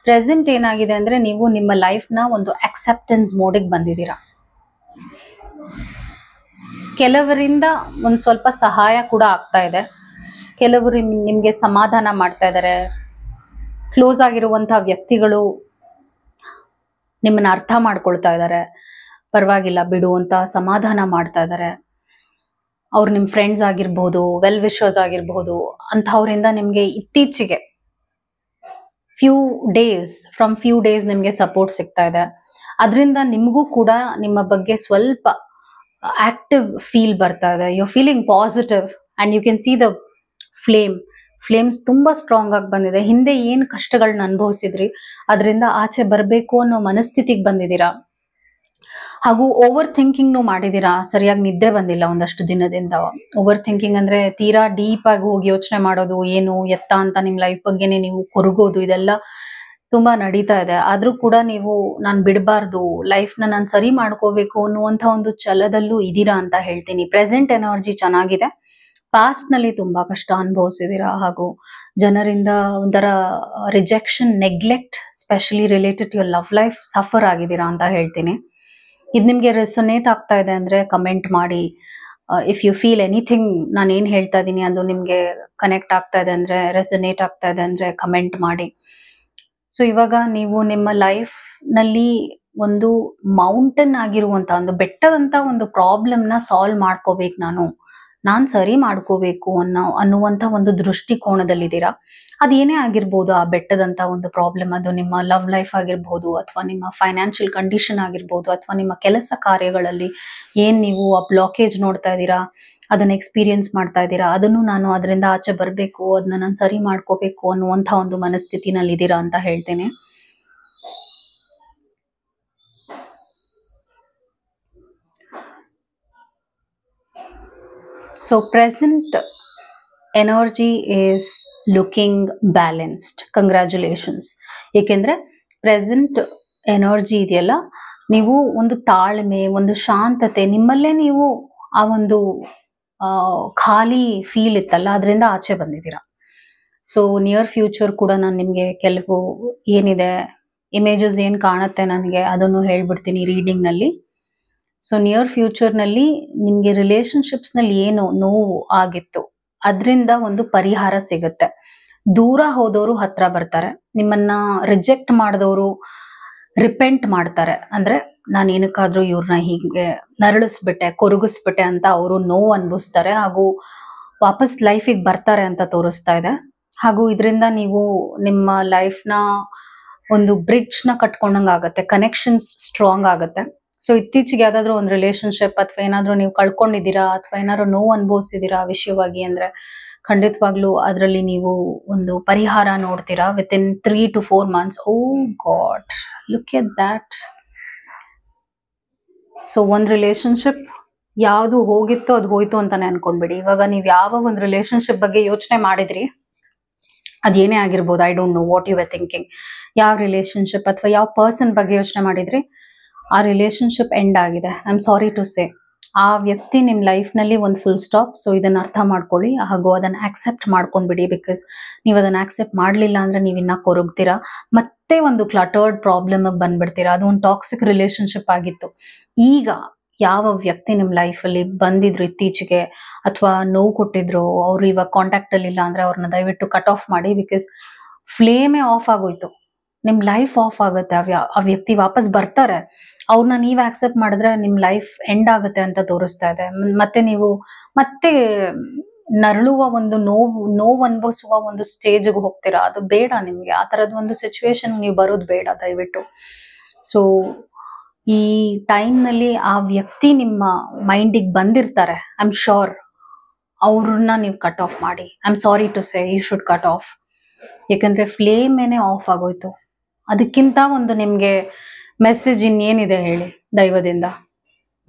ಪ್ರೆಸೆಂಟ್ ಏನಾಗಿದೆ ಅಂದ್ರೆ ನೀವು ನಿಮ್ಮ ಲೈಫ್ ನ ಒಂದು ಅಕ್ಸೆಪ್ಟೆನ್ಸ್ ಮೋಡಿಗೆ ಬಂದಿದ್ದೀರಾ. ಕೆಲವರಿಂದ ಒಂದ್ ಸ್ವಲ್ಪ ಸಹಾಯ ಕೂಡ ಆಗ್ತಾ ಇದೆ, ಕೆಲವರು ನಿಮ್ಗೆ ಸಮಾಧಾನ ಮಾಡ್ತಾ ಇದ್ದಾರೆ, ಕ್ಲೋಸ್ ಆಗಿರುವಂತಹ ವ್ಯಕ್ತಿಗಳು ನಿಮ್ಮನ್ನ ಅರ್ಥ ಮಾಡ್ಕೊಳ್ತಾ ಇದ್ದಾರೆ, ಪರವಾಗಿಲ್ಲ ಬಿಡು ಅಂತ ಸಮಾಧಾನ ಮಾಡ್ತಾ ಇದ್ದಾರೆ. ಅವ್ರು ನಿಮ್ ಫ್ರೆಂಡ್ಸ್ ಆಗಿರ್ಬಹುದು, ವೆಲ್ ವಿಶರ್ಸ್ ಆಗಿರ್ಬಹುದು, ಅಂತಹವರಿಂದ ನಿಮ್ಗೆ ಇತ್ತೀಚೆಗೆ ಫ್ಯೂ ಡೇಸ್ ನಿಮ್ಗೆ ಸಪೋರ್ಟ್ ಸಿಗ್ತಾ ಇದೆ. ಅದರಿಂದ ನಿಮಗೂ ಕೂಡ ನಿಮ್ಮ ಬಗ್ಗೆ ಸ್ವಲ್ಪ ಆಕ್ಟಿವ್ ಫೀಲ್ ಬರ್ತಾ ಇದೆ. You feeling positive and you can see the flames ತುಂಬಾ ಸ್ಟ್ರಾಂಗ್ ಆಗಿ ಬಂದಿದೆ. ಹಿಂದೆ ಏನ್ ಕಷ್ಟಗಳನ್ನ ಅನುಭವಿಸಿದ್ರಿ ಅದರಿಂದ ಆಚೆ ಬರಬೇಕು ಅನ್ನೋ ಮನಸ್ಥಿತಿಗೆ ಬಂದಿದ್ದೀರಾ. ಹಾಗೂ ಓವರ್ ಥಿಂಕಿಂಗ್ ಮಾಡಿದೀರಾ, ಸರಿಯಾಗಿ ನಿದ್ದೆ ಬಂದಿಲ್ಲ ಒಂದಷ್ಟು ದಿನದಿಂದ. ಓವರ್ ಥಿಂಕಿಂಗ್ ಅಂದ್ರೆ ತೀರಾ ಡೀಪ್ ಆಗಿ ಹೋಗಿ ಯೋಚನೆ ಮಾಡೋದು, ಏನು ಎತ್ತ ಅಂತ ನಿಮ್ ಲೈಫ್ ಬಗ್ಗೆನೆ ನೀವು ಕೊರಗೋದು, ಇದೆಲ್ಲ ತುಂಬಾ ನಡೀತಾ ಇದೆ. ಆದ್ರೂ ಕೂಡ ನೀವು ನಾನ್ ಬಿಡಬಾರ್ದು, ಲೈಫ್ ನ ನಾನು ಸರಿ ಮಾಡ್ಕೋಬೇಕು ಅನ್ನುವಂತ ಒಂದು ಛಲದಲ್ಲೂ ಇದೀರಾ ಅಂತ ಹೇಳ್ತೀನಿ. ಪ್ರೆಸೆಂಟ್ ಎನರ್ಜಿ ಚೆನ್ನಾಗಿದೆ. ಪಾಸ್ಟ್ ನಲ್ಲಿ ತುಂಬಾ ಕಷ್ಟ ಅನುಭವಿಸಿದೀರಾ, ಹಾಗೂ ಜನರಿಂದ ಒಂಥರ rejection, neglect, specially related to your love life suffer ಆಗಿದ್ದೀರಾ ಅಂತ ಹೇಳ್ತೀನಿ. ಇದು ನಿಮ್ಗೆ ರೆಸೊನೇಟ್ ಆಗ್ತಾ ಇದೆ ಅಂದ್ರೆ ಕಮೆಂಟ್ ಮಾಡಿ. ಇಫ್ ಯು ಫೀಲ್ ಎನಿಥಿಂಗ್, ನಾನು ಏನ್ ಹೇಳ್ತಾ ಇದ್ದೀನಿ ಅದು ನಿಮ್ಗೆ ಕನೆಕ್ಟ್ ಆಗ್ತಾ ಇದೆ ಅಂದ್ರೆ, ರೆಸೊನೇಟ್ ಆಗ್ತಾ ಇದೆ ಅಂದ್ರೆ ಕಮೆಂಟ್ ಮಾಡಿ. ಸೊ ಇವಾಗ ನೀವು ನಿಮ್ಮ ಲೈಫ್ ನಲ್ಲಿ ಒಂದು ಮೌಂಟೇನ್ ಆಗಿರುವಂತ ಒಂದು ಬೆಟ್ಟದಂತ ಒಂದು ಪ್ರಾಬ್ಲಮ್ ನ ಸಾಲ್ವ್ ಮಾಡ್ಕೋಬೇಕು, ನಾನ್ ಸರಿ ಮಾಡ್ಕೋಬೇಕು ಅನ್ನುವಂತ ಒಂದು ದೃಷ್ಟಿಕೋನದಲ್ಲಿದ್ದೀರಾ. ಅದೇನೇ ಆಗಿರ್ಬೋದು, ಆ ಬೆಟ್ಟದಂತ ಒಂದು ಪ್ರಾಬ್ಲಮ್, ಅದು ನಿಮ್ಮ ಲವ್ ಲೈಫ್ ಆಗಿರ್ಬೋದು, ಅಥವಾ ನಿಮ್ಮ ಫೈನಾನ್ಷಿಯಲ್ ಕಂಡೀಷನ್ ಆಗಿರ್ಬೋದು, ಅಥವಾ ನಿಮ್ಮ ಕೆಲಸ ಕಾರ್ಯಗಳಲ್ಲಿ ಏನ್ ನೀವು ಆ ಬ್ಲಾಕೇಜ್ ನೋಡ್ತಾ ಇದ್ದೀರಾ, ಅದನ್ನ ಎಕ್ಸ್ಪೀರಿಯನ್ಸ್ ಮಾಡ್ತಾ ಇದ್ದೀರಾ, ಅದನ್ನು ನಾನು ಅದರಿಂದ ಆಚೆ ಬರಬೇಕು, ಅದನ್ನ ನಾನು ಸರಿ ಮಾಡ್ಕೋಬೇಕು ಅನ್ನುವಂಥ ಒಂದು ಮನಸ್ಥಿತಿನಲ್ಲಿ ಇದ್ದೀರಾ ಅಂತ ಹೇಳ್ತೇನೆ. So present energy is looking balanced. Congratulations. ಏಕೆಂದ್ರೆ ಪ್ರೆಸೆಂಟ್ ಎನರ್ಜಿ ಇದೆಯಲ್ಲ, ನೀವು ಒಂದು ತಾಳ್ಮೆ, ಒಂದು ಶಾಂತತೆ, ನಿಮ್ಮಲ್ಲೇ ನೀವು ಆ ಒಂದು ಖಾಲಿ ಫೀಲ್ ಇತ್ತಲ್ಲ, ಅದರಿಂದ ಆಚೆ ಬಂದಿದ್ದೀರಾ. ಸೊ ನಿಯರ್ ಫ್ಯೂಚರ್ ಕೂಡ ನಾನು ನಿಮಗೆ ಕೆಲವು ಏನಿದೆ ಇಮೇಜಸ್ ಏನ್ ಕಾಣುತ್ತೆ ನನಗೆ ಅದನ್ನು ಹೇಳ್ಬಿಡ್ತೀನಿ ರೀಡಿಂಗ್ ನಲ್ಲಿ. ಸೊ ನಿಯರ್ ಫ್ಯೂಚರ್ ನಲ್ಲಿ ನಿಮ್ಗೆ ರಿಲೇಶನ್ಶಿಪ್ಸ್ ನಲ್ಲಿ ಏನು ನೋವು ಆಗಿತ್ತು ಅದರಿಂದ ಒಂದು ಪರಿಹಾರ ಸಿಗುತ್ತೆ. ದೂರ ಹೋದವರು ಹತ್ರ ಬರ್ತಾರೆ, ನಿಮ್ಮನ್ನ ರಿಜೆಕ್ಟ್ ಮಾಡಿದವರು ರಿಪೆಂಟ್ ಮಾಡ್ತಾರೆ. ಅಂದ್ರೆ ನಾನು ಏನಕ್ಕಾದ್ರೂ ಇವ್ರನ್ನ ಹೀಗೆ ನರಳಿಸ್ಬಿಟ್ಟೆ, ಕೊರಗಿಸ್ಬಿಟ್ಟೆ ಅಂತ ಅವರು ನೋವು ಅನ್ಭವಿಸ್ತಾರೆ, ಹಾಗೂ ವಾಪಸ್ ಲೈಫಿಗೆ ಬರ್ತಾರೆ ಅಂತ ತೋರಿಸ್ತಾ ಇದೆ. ಹಾಗೂ ಇದರಿಂದ ನೀವು ನಿಮ್ಮ ಲೈಫ್ ನ ಒಂದು ಬ್ರಿಡ್ಜ್ ನ ಕಟ್ಕೊಂಡಂಗ ಆಗತ್ತೆ, ಕನೆಕ್ಷನ್ಸ್ ಸ್ಟ್ರಾಂಗ್ ಆಗುತ್ತೆ. ಸೊ ಇತ್ತೀಚೆಗೆ ಯಾವ್ದಾದ್ರು ಒಂದು ರಿಲೇಶನ್ಶಿಪ್ ಅಥವಾ ಏನಾದ್ರು ನೀವು ಕಳ್ಕೊಂಡಿದ್ದೀರಾ, ಅಥವಾ ಏನಾದ್ರು ನೋವು ಅನುಭವಿಸಿದೀರಾ ವಿಷಯವಾಗಿ ಅಂದ್ರೆ, ಖಂಡಿತವಾಗ್ಲೂ ಅದರಲ್ಲಿ ನೀವು ಒಂದು ಪರಿಹಾರ ನೋಡ್ತೀರಾ within 3 to 4 months. Oh god, look at that. So ಒಂದ್ ರಿಲೇಶನ್ಶಿಪ್ ಯಾವ್ದು ಹೋಗಿತ್ತೋ ಅದು ಹೋಯ್ತು ಅಂತಾನೆ ಅನ್ಕೊಂಡ್ಬಿಡಿ. ಇವಾಗ ನೀವ್ ಯಾವ ಒಂದು ರಿಲೇಶನ್ಶಿಪ್ ಬಗ್ಗೆ ಯೋಚನೆ ಮಾಡಿದ್ರಿ, ಅದೇನೇ ಆಗಿರ್ಬೋದು, I don't know what you are thinking, ಯಾವ ರಿಲೇಶನ್ಶಿಪ್ ಅಥವಾ ಯಾವ ಪರ್ಸನ್ ಬಗ್ಗೆ ಯೋಚನೆ ಮಾಡಿದ್ರಿ, ಆ ರಿಲೇಶನ್ಶಿಪ್ ಎಂಡ್ ಆಗಿದೆ. I am sorry to say. ಆ ವ್ಯಕ್ತಿ ನಿಮ್ ಲೈಫ್ ನಲ್ಲಿ ಒಂದು ಫುಲ್ ಸ್ಟಾಪ್. ಸೊ ಇದನ್ನ ಅರ್ಥ ಮಾಡ್ಕೊಳ್ಳಿ, ಹಾಗೂ ಅದನ್ನ ಆಕ್ಸೆಪ್ಟ್ ಮಾಡ್ಕೊಂಡ್ಬಿಡಿ. ಬಿಕಾಸ್ ನೀವು ಅದನ್ನ ಆಕ್ಸೆಪ್ಟ್ ಮಾಡ್ಲಿಲ್ಲ ಅಂದ್ರೆ ನೀವ್ ಇನ್ನ ಕೊರಗ್ತೀರಾ, ಮತ್ತೆ ಒಂದು ಕ್ಲಟರ್ಡ್ ಪ್ರಾಬ್ಲಮ್ ಬಂದ್ಬಿಡ್ತೀರಾ. ಅದು ಒಂದು ಟಾಕ್ಸಿಕ್ ರಿಲೇಶನ್ಶಿಪ್ ಆಗಿತ್ತು. ಈಗ ಯಾವ ವ್ಯಕ್ತಿ ನಿಮ್ ಲೈಫ್ ಅಲ್ಲಿ ಬಂದಿದ್ರು ಇತ್ತೀಚೆಗೆ, ಅಥವಾ ನೋವು ಕೊಟ್ಟಿದ್ರು, ಅವ್ರು ಇವಾಗ ಕಾಂಟ್ಯಾಕ್ಟ್ ಅಲ್ಲಿ ಇಲ್ಲ ಅಂದ್ರೆ ಅವ್ರನ್ನ ದಯವಿಟ್ಟು ಕಟ್ ಆಫ್ ಮಾಡಿ. ಬಿಕಾಸ್ ಫ್ಲೇಮೇ ಆಫ್ ಆಗೋಯ್ತು, ನಿಮ್ ಲೈಫ್ ಆಫ್ ಆಗುತ್ತೆ. ಆ ವ್ಯಕ್ತಿ ವಾಪಸ್ ಬರ್ತಾರೆ, ಅವ್ರನ್ನ ನೀವ್ ಆಕ್ಸೆಪ್ಟ್ ಮಾಡಿದ್ರೆ ನಿಮ್ ಲೈಫ್ ಎಂಡ್ ಆಗುತ್ತೆ ಅಂತ ತೋರಿಸ್ತಾ ಇದೆ. ಮತ್ತೆ ನೀವು ಮತ್ತೆ ನರಳುವ ಒಂದು ನೋವು ಅನುಭವಿಸುವ ಒಂದು ಸ್ಟೇಜ್ಗೆ ಹೋಗ್ತೀರಾ. ಅದು ಬೇಡ ನಿಮ್ಗೆ, ಆ ತರದ ಒಂದು ಸಿಚುವೇಶನ್ ನೀವು ಬರೋದು ಬೇಡ ದಯವಿಟ್ಟು. ಸೊ ಈ ಟೈಮ್ ನಲ್ಲಿ ಆ ವ್ಯಕ್ತಿ ನಿಮ್ಮ ಮೈಂಡಿಗೆ ಬಂದಿರ್ತಾರೆ, ಐ ಆಮ್ ಶೋರ್. ಅವ್ರನ್ನ ನೀವು ಕಟ್ ಆಫ್ ಮಾಡಿ. I am sorry to say, you should cut off. ಯಾಕಂದ್ರೆ ಫ್ಲೇಮ್ ಏನೇ ಆಫ್ ಆಗೋಯ್ತು. ಅದಕ್ಕಿಂತ ಒಂದು ನಿಮ್ಗೆ ಮೆಸೇಜ್ ಇನ್ನೇನಿದೆ ಹೇಳಿ ದೈವದಿಂದ.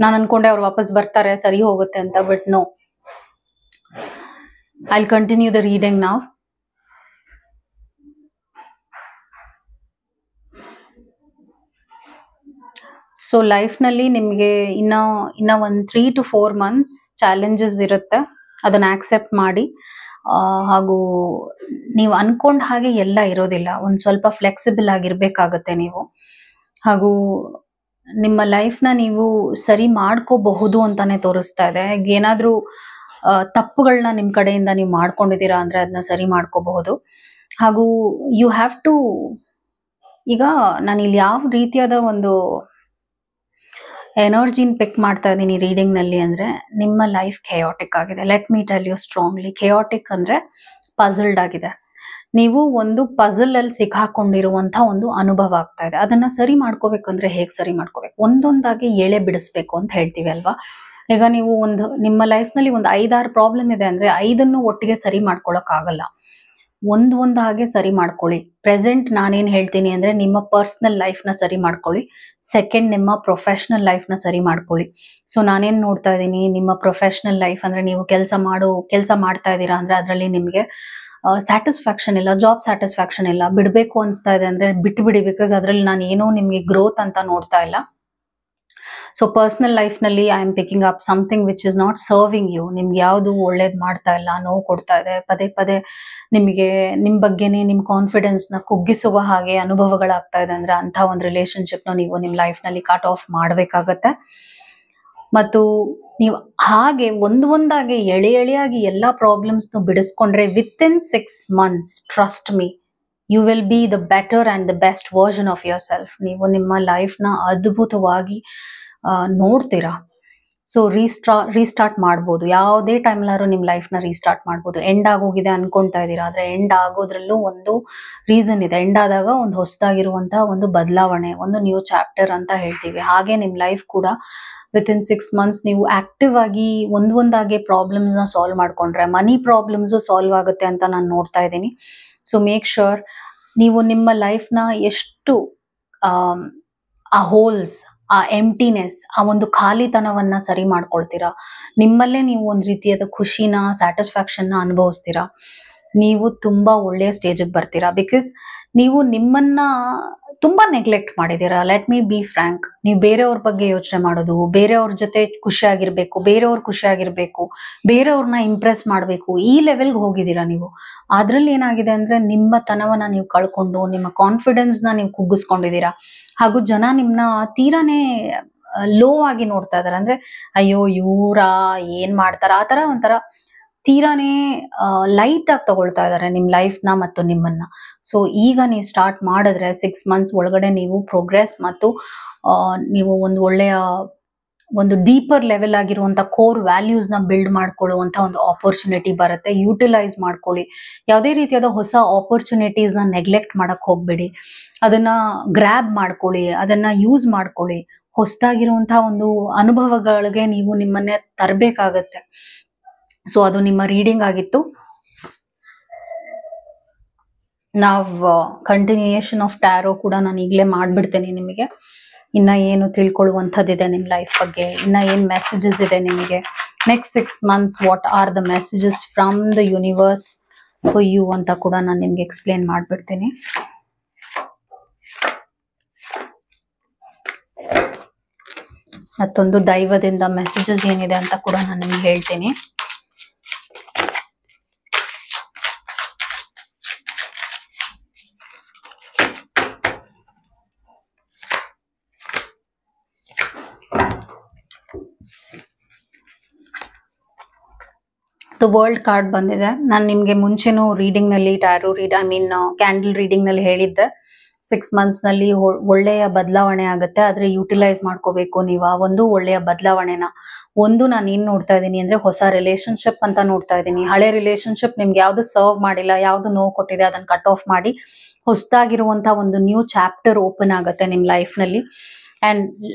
ನಾನು ಅನ್ಕೊಂಡೆ ಅವ್ರು ವಾಪಸ್ ಬರ್ತಾರೆ, ಸರಿ ಹೋಗುತ್ತೆ ಅಂತ, but no. I will continue the reading now. So life ನಲ್ಲಿ ನಿಮ್ಗೆ ಇನ್ನ ಒಂದು 3 to 4 months ಚಾಲೆಂಜಸ್ ಇರುತ್ತೆ. ಅದನ್ನ ಆಕ್ಸೆಪ್ಟ್ ಮಾಡಿ. ಹಾಗೂ ನೀವು ಅನ್ಕೊಂಡ ಹಾಗೆ ಎಲ್ಲ ಇರೋದಿಲ್ಲ. ಒಂದ್ ಸ್ವಲ್ಪ ಫ್ಲೆಕ್ಸಿಬಲ್ ಆಗಿರ್ಬೇಕಾಗತ್ತೆ ನೀವು. ಹಾಗೂ ನಿಮ್ಮ ಲೈಫ್ನ ನೀವು ಸರಿ ಮಾಡ್ಕೋಬಹುದು ಅಂತಾನೆ ತೋರಿಸ್ತಾ ಇದೆ. ಏನಾದ್ರೂ ತಪ್ಪುಗಳನ್ನ ನಿಮ್ ಕಡೆಯಿಂದ ನೀವು ಮಾಡ್ಕೊಂಡಿದ್ದೀರಾ ಅಂದ್ರೆ ಅದನ್ನ ಸರಿ ಮಾಡ್ಕೋಬಹುದು. ಹಾಗೂ ಯು ಹ್ಯಾವ್ ಟು, ಈಗ ನಾನು ಇಲ್ಲಿ ಯಾವ ರೀತಿಯಾದ ಒಂದು ಎನರ್ಜಿನ ಪಿಕ್ ಮಾಡ್ತಾ ಇದ್ದೀನಿ ರೀಡಿಂಗ್ ನಲ್ಲಿ ಅಂದ್ರೆ, ನಿಮ್ಮ ಲೈಫ್ ಖೆಯಾಟಿಕ್ ಆಗಿದೆ. Let me tell you strongly. Chaotic ಅಂದ್ರೆ ಪಜಲ್ಡ್ ಆಗಿದೆ. ನೀವು ಒಂದು ಪಜಲ್ ಅಲ್ಲಿ ಸಿಕ್ಕಾಕೊಂಡಿರುವಂತ ಒಂದು ಅನುಭವ ಆಗ್ತಾ ಇದೆ. ಅದನ್ನ ಸರಿ ಮಾಡ್ಕೋಬೇಕಂದ್ರೆ ಹೇಗ್ ಸರಿ ಮಾಡ್ಕೋಬೇಕು? ಒಂದೊಂದಾಗಿ ಎಳೆ ಬಿಡಿಸ್ಬೇಕು ಅಂತ ಹೇಳ್ತೀವಿ ಅಲ್ವಾ? ಈಗ ನೀವು ನಿಮ್ಮ ಲೈಫ್ ನಲ್ಲಿ ಒಂದು 5-6 ಪ್ರಾಬ್ಲಮ್ ಇದೆ ಅಂದ್ರೆ 5 ಒಟ್ಟಿಗೆ ಸರಿ ಮಾಡ್ಕೊಳಕ್ ಆಗಲ್ಲ. ಒಂದಾಗೆ ಸರಿ ಮಾಡ್ಕೊಳ್ಳಿ. ಪ್ರೆಸೆಂಟ್ ನಾನೇನ್ ಹೇಳ್ತೀನಿ ಅಂದ್ರೆ, ನಿಮ್ಮ ಪರ್ಸನಲ್ ಲೈಫ್ ನ ಸರಿ ಮಾಡ್ಕೊಳ್ಳಿ. ಸೆಕೆಂಡ್, ನಿಮ್ಮ ಪ್ರೊಫೆಷನಲ್ ಲೈಫ್ ನ ಸರಿ ಮಾಡ್ಕೊಳ್ಳಿ. ಸೊ ನಾನೇನ್ ನೋಡ್ತಾ ಇದ್ದೀನಿ, ನಿಮ್ಮ ಪ್ರೊಫೆಷನಲ್ ಲೈಫ್ ಅಂದ್ರೆ ನೀವು ಕೆಲಸ ಮಾಡ್ತಾ ಇದ್ದೀರಾ ಅಂದ್ರೆ ಅದರಲ್ಲಿ ನಿಮ್ಗೆ ಸ್ಯಾಟಿಸ್ಫ್ಯಾಕ್ಷನ್ ಇಲ್ಲ, ಜಾಬ್ ಸ್ಯಾಟಿಸ್ಫ್ಯಾಕ್ಷನ್ ಇಲ್ಲ, ಬಿಡ್ಬೇಕು ಅನ್ಸ್ತಾ ಇದೆ ಅಂದ್ರೆ ಬಿಟ್ಬಿಡಿ. ಬಿಕಾಸ್ ಅದ್ರಲ್ಲಿ ನಾನು ಏನೋ ನಿಮ್ಗೆ ಗ್ರೋತ್ ಅಂತ ನೋಡ್ತಾ ಇಲ್ಲ. ಸೊ ಪರ್ಸನಲ್ ಲೈಫ್ ನಲ್ಲಿ I am picking up something which is not serving you. ನಿಮ್ಗೆ ಯಾವುದು ಒಳ್ಳೇದ್ ಮಾಡ್ತಾ ಇಲ್ಲ, ನೋವು ಕೊಡ್ತಾ ಇದೆ, ಪದೇ ಪದೇ ನಿಮಗೆ ನಿಮ್ ಬಗ್ಗೆನೇ ನಿಮ್ ಕಾನ್ಫಿಡೆನ್ಸ್ ನ ಕುಗ್ಗಿಸುವ ಹಾಗೆ ಅನುಭವಗಳಾಗ್ತಾ ಇದೆ ಅಂದ್ರೆ ಅಂತ ಒಂದು ರಿಲೇಶನ್ಶಿಪ್ ನ ನೀವು ನಿಮ್ ಲೈಫ್ ನಲ್ಲಿ ಕಟ್ ಆಫ್ ಮಾಡ್ಬೇಕಾಗತ್ತೆ. ಮತ್ತು ನೀವು ಹಾಗೆ ಒಂದಾಗಿ ಎಳೆಯಾಗಿ ಎಲ್ಲಾ ಪ್ರಾಬ್ಲಮ್ಸ್ ಬಿಡಿಸ್ಕೊಂಡ್ರೆ with in 6 months, trust me, you will be the better and the best version of yourself. ನೀವು ನಿಮ್ಮ ಲೈಫ್ ನ ಅದ್ಭುತವಾಗಿ ನೋಡ್ತೀರಾ. ಸೊ ರೀಸ್ಟಾರ್ಟ್ ಮಾಡ್ಬೋದು. ಯಾವುದೇ ಟೈಮ್ಲಾರು ನಿಮ್ ಲೈಫ್ ನ ರೀಸ್ಟಾರ್ಟ್ ಮಾಡ್ಬೋದು. ಎಂಡ್ ಆಗೋಗಿದೆ ಅನ್ಕೊಂತಾ ಇದ್ದೀರಾ, ಆದ್ರೆ ಎಂಡ್ ಆಗೋದ್ರಲ್ಲೂ ಒಂದು ರೀಸನ್ ಇದೆ. ಎಂಡ್ ಆದಾಗ ಒಂದು ಹೊಸದಾಗಿರುವಂತಹ ಒಂದು ಬದಲಾವಣೆ, ಒಂದು ನ್ಯೂ ಚಾಪ್ಟರ್ ಅಂತ ಹೇಳ್ತೀವಿ. ಹಾಗೆ ನಿಮ್ ಲೈಫ್ ಕೂಡ ವಿತ್ ಇನ್ 6 months ನೀವು ಆಕ್ಟಿವ್ ಆಗಿ ಒಂದಾಗೆ ಪ್ರಾಬ್ಲಮ್ಸ್ ನ ಸಾಲ್ವ್ ಮಾಡ್ಕೊಂಡ್ರೆ ಮನಿ ಪ್ರಾಬ್ಲಮ್ಸ್ ಸಾಲ್ವ್ ಆಗುತ್ತೆ ಅಂತ ನಾನು ನೋಡ್ತಾ ಇದ್ದೀನಿ. ಸೊ ಮೇಕ್ ಶೋರ್ ನೀವು ನಿಮ್ಮ ಲೈಫ್ ನ ಎಷ್ಟು ಆ ಹೋಲ್ಸ್, ಆ ಎಂಟಿನೆಸ್, ಆ ಒಂದು ಖಾಲಿತನವನ್ನ ಸರಿ ಮಾಡ್ಕೊಳ್ತೀರಾ, ನಿಮ್ಮಲ್ಲೇ ನೀವು ಒಂದ್ ರೀತಿಯಾದ ಖುಷಿನ, ಸ್ಯಾಟಿಸ್ಫ್ಯಾಕ್ಷನ್ ನ ಅನುಭವಿಸ್ತೀರಾ, ನೀವು ತುಂಬಾ ಒಳ್ಳೆಯ ಸ್ಟೇಜಿಗೆ ಬರ್ತೀರಾ. ಬಿಕಾಸ್ ನೀವು ನಿಮ್ಮನ್ನ ತುಂಬಾ ನೆಗ್ಲೆಕ್ಟ್ ಮಾಡಿದೀರಾ. Let me be frank. ನೀವು ಬೇರೆಯವ್ರ ಬಗ್ಗೆ ಯೋಚನೆ ಮಾಡೋದು, ಬೇರೆಯವ್ರ ಜೊತೆ ಖುಷಿಯಾಗಿರ್ಬೇಕು, ಬೇರೆಯವ್ರನ್ನ ಇಂಪ್ರೆಸ್ ಮಾಡ್ಬೇಕು, ಈ ಲೆವೆಲ್ಗೆ ಹೋಗಿದ್ದೀರಾ ನೀವು. ಅದ್ರಲ್ಲಿ ಏನಾಗಿದೆ ಅಂದ್ರೆ ನಿಮ್ಮ ತನವನ್ನ ನೀವು ಕಳ್ಕೊಂಡು ನಿಮ್ಮ ಕಾನ್ಫಿಡೆನ್ಸ್ ನ ನೀವು ಕುಗ್ಗಿಸ್ಕೊಂಡಿದ್ದೀರಾ. ಹಾಗೂ ಜನ ನಿಮ್ನ ತೀರಾನೇ ಲೋ ಆಗಿ ನೋಡ್ತಾ ಇದಾರೆ. ಅಂದ್ರೆ ಅಯ್ಯೋ ಇವ್ರ ಏನ್ ಮಾಡ್ತಾರ, ಆತರ ಒಂಥರ ತೀರಾನೇ ಲೈಟ್ ಆಗಿ ತಗೊಳ್ತಾ ಇದಾರೆ ನಿಮ್ ಲೈಫ್ ನ ಮತ್ತು ನಿಮ್ಮನ್ನ. ಸೊ ಈಗ ನೀವು ಸ್ಟಾರ್ಟ್ ಮಾಡಿದ್ರೆ 6 months ಒಳಗಡೆ ನೀವು ಪ್ರೋಗ್ರೆಸ್ ಮತ್ತು ನೀವು ಒಂದು ಒಳ್ಳೆಯ ಒಂದು ಡೀಪರ್ ಲೆವೆಲ್ ಆಗಿರುವಂತ ಕೋರ್ ವ್ಯಾಲ್ಯೂಸ್ ನ ಬಿಲ್ಡ್ ಮಾಡ್ಕೊಳ್ಳುವಂತ ಒಂದು ಆಪರ್ಚುನಿಟಿ ಬರುತ್ತೆ. ಯೂಟಿಲೈಸ್ ಮಾಡ್ಕೊಳ್ಳಿ. ಯಾವುದೇ ರೀತಿಯಾದ ಹೊಸ ಆಪರ್ಚುನಿಟೀಸ್ ನ ನೆಗ್ಲೆಕ್ಟ್ ಮಾಡಕ್ ಹೋಗ್ಬೇಡಿ. ಅದನ್ನ ಗ್ರ್ಯಾಬ್ ಮಾಡ್ಕೊಳ್ಳಿ, ಅದನ್ನ ಯೂಸ್ ಮಾಡ್ಕೊಳ್ಳಿ. ಹೊಸದಾಗಿರುವಂತಹ ಒಂದು ಅನುಭವಗಳಿಗೆ ನೀವು ನಿಮ್ಮನ್ನೇ ತರಬೇಕಾಗತ್ತೆ. ಸೊ ಅದು ನಿಮ್ಮ ರೀಡಿಂಗ್ ಆಗಿತ್ತು. ಕಂಟಿನ್ಯೂಯೇಷನ್ ಆಫ್ ಟ್ಯಾರೋ ಕೂಡ ನಾನು ಈಗಲೇ ಮಾಡ್ಬಿಡ್ತೇನೆ ನಿಮಗೆ. ಇನ್ನ ಏನು ತಿಳ್ಕೊಳ್ಳುವಂಥದ್ದಿದೆ ನಿಮ್ಮ ಲೈಫ್ ಬಗ್ಗೆ, ಇನ್ನ ಏನ್ ಮೆಸೇಜಸ್ ಇದೆ ನಿಮಗೆ, next 6 months what are the messages from the universe for you ಅಂತ ಕೂಡ ನಾನು ನಿಮ್ಗೆ ಎಕ್ಸ್ಪ್ಲೇನ್ ಮಾಡ್ಬಿಡ್ತೀನಿ. ಮತ್ತೊಂದು ದೈವದಿಂದ ಮೆಸೇಜಸ್ ಏನಿದೆ ಅಂತ ಕೂಡ ನಾನು ನಿಮ್ಗೆ ಹೇಳ್ತೀನಿ. ವರ್ಲ್ಡ್ ಕಾರ್ಡ್ ಬಂದಿದೆ. ನಾನು ನಿಮ್ಗೆ ಮುಂಚೆನೂ ರೀಡಿಂಗ್ ನಲ್ಲಿ ಕ್ಯಾಂಡಲ್ ರೀಡಿಂಗ್ ನಲ್ಲಿ ಹೇಳಿದ್ದೆ 6 months ನಲ್ಲಿ ಒಳ್ಳೆಯ ಬದಲಾವಣೆ ಆಗುತ್ತೆ. ಆದ್ರೆ ಯುಟಿಲೈಸ್ ಮಾಡ್ಕೋಬೇಕು ನೀವು ಆ ಒಂದು ಒಳ್ಳೆಯ ಬದಲಾವಣೆನ. ನಾನು ಏನ್ ನೋಡ್ತಾ ಇದ್ದೀನಿ ಅಂದ್ರೆ ಹೊಸ ರಿಲೇಶನ್ಶಿಪ್ ಅಂತ ನೋಡ್ತಾ ಇದ್ದೀನಿ. ಹಳೆ ರಿಲೇಶನ್ಶಿಪ್ ನಿಮ್ಗೆ ಯಾವ್ದು ಸರ್ವ್ ಮಾಡಿಲ್ಲ, ಯಾವ್ದು ನೋವು ಕೊಟ್ಟಿದೆ ಅದನ್ನ ಕಟ್ ಆಫ್ ಮಾಡಿ ಹೊಸದಾಗಿರುವಂತ ಒಂದು ನ್ಯೂ ಚಾಪ್ಟರ್ ಓಪನ್ ಆಗುತ್ತೆ ನಿಮ್ ಲೈಫ್ ನಲ್ಲಿ. And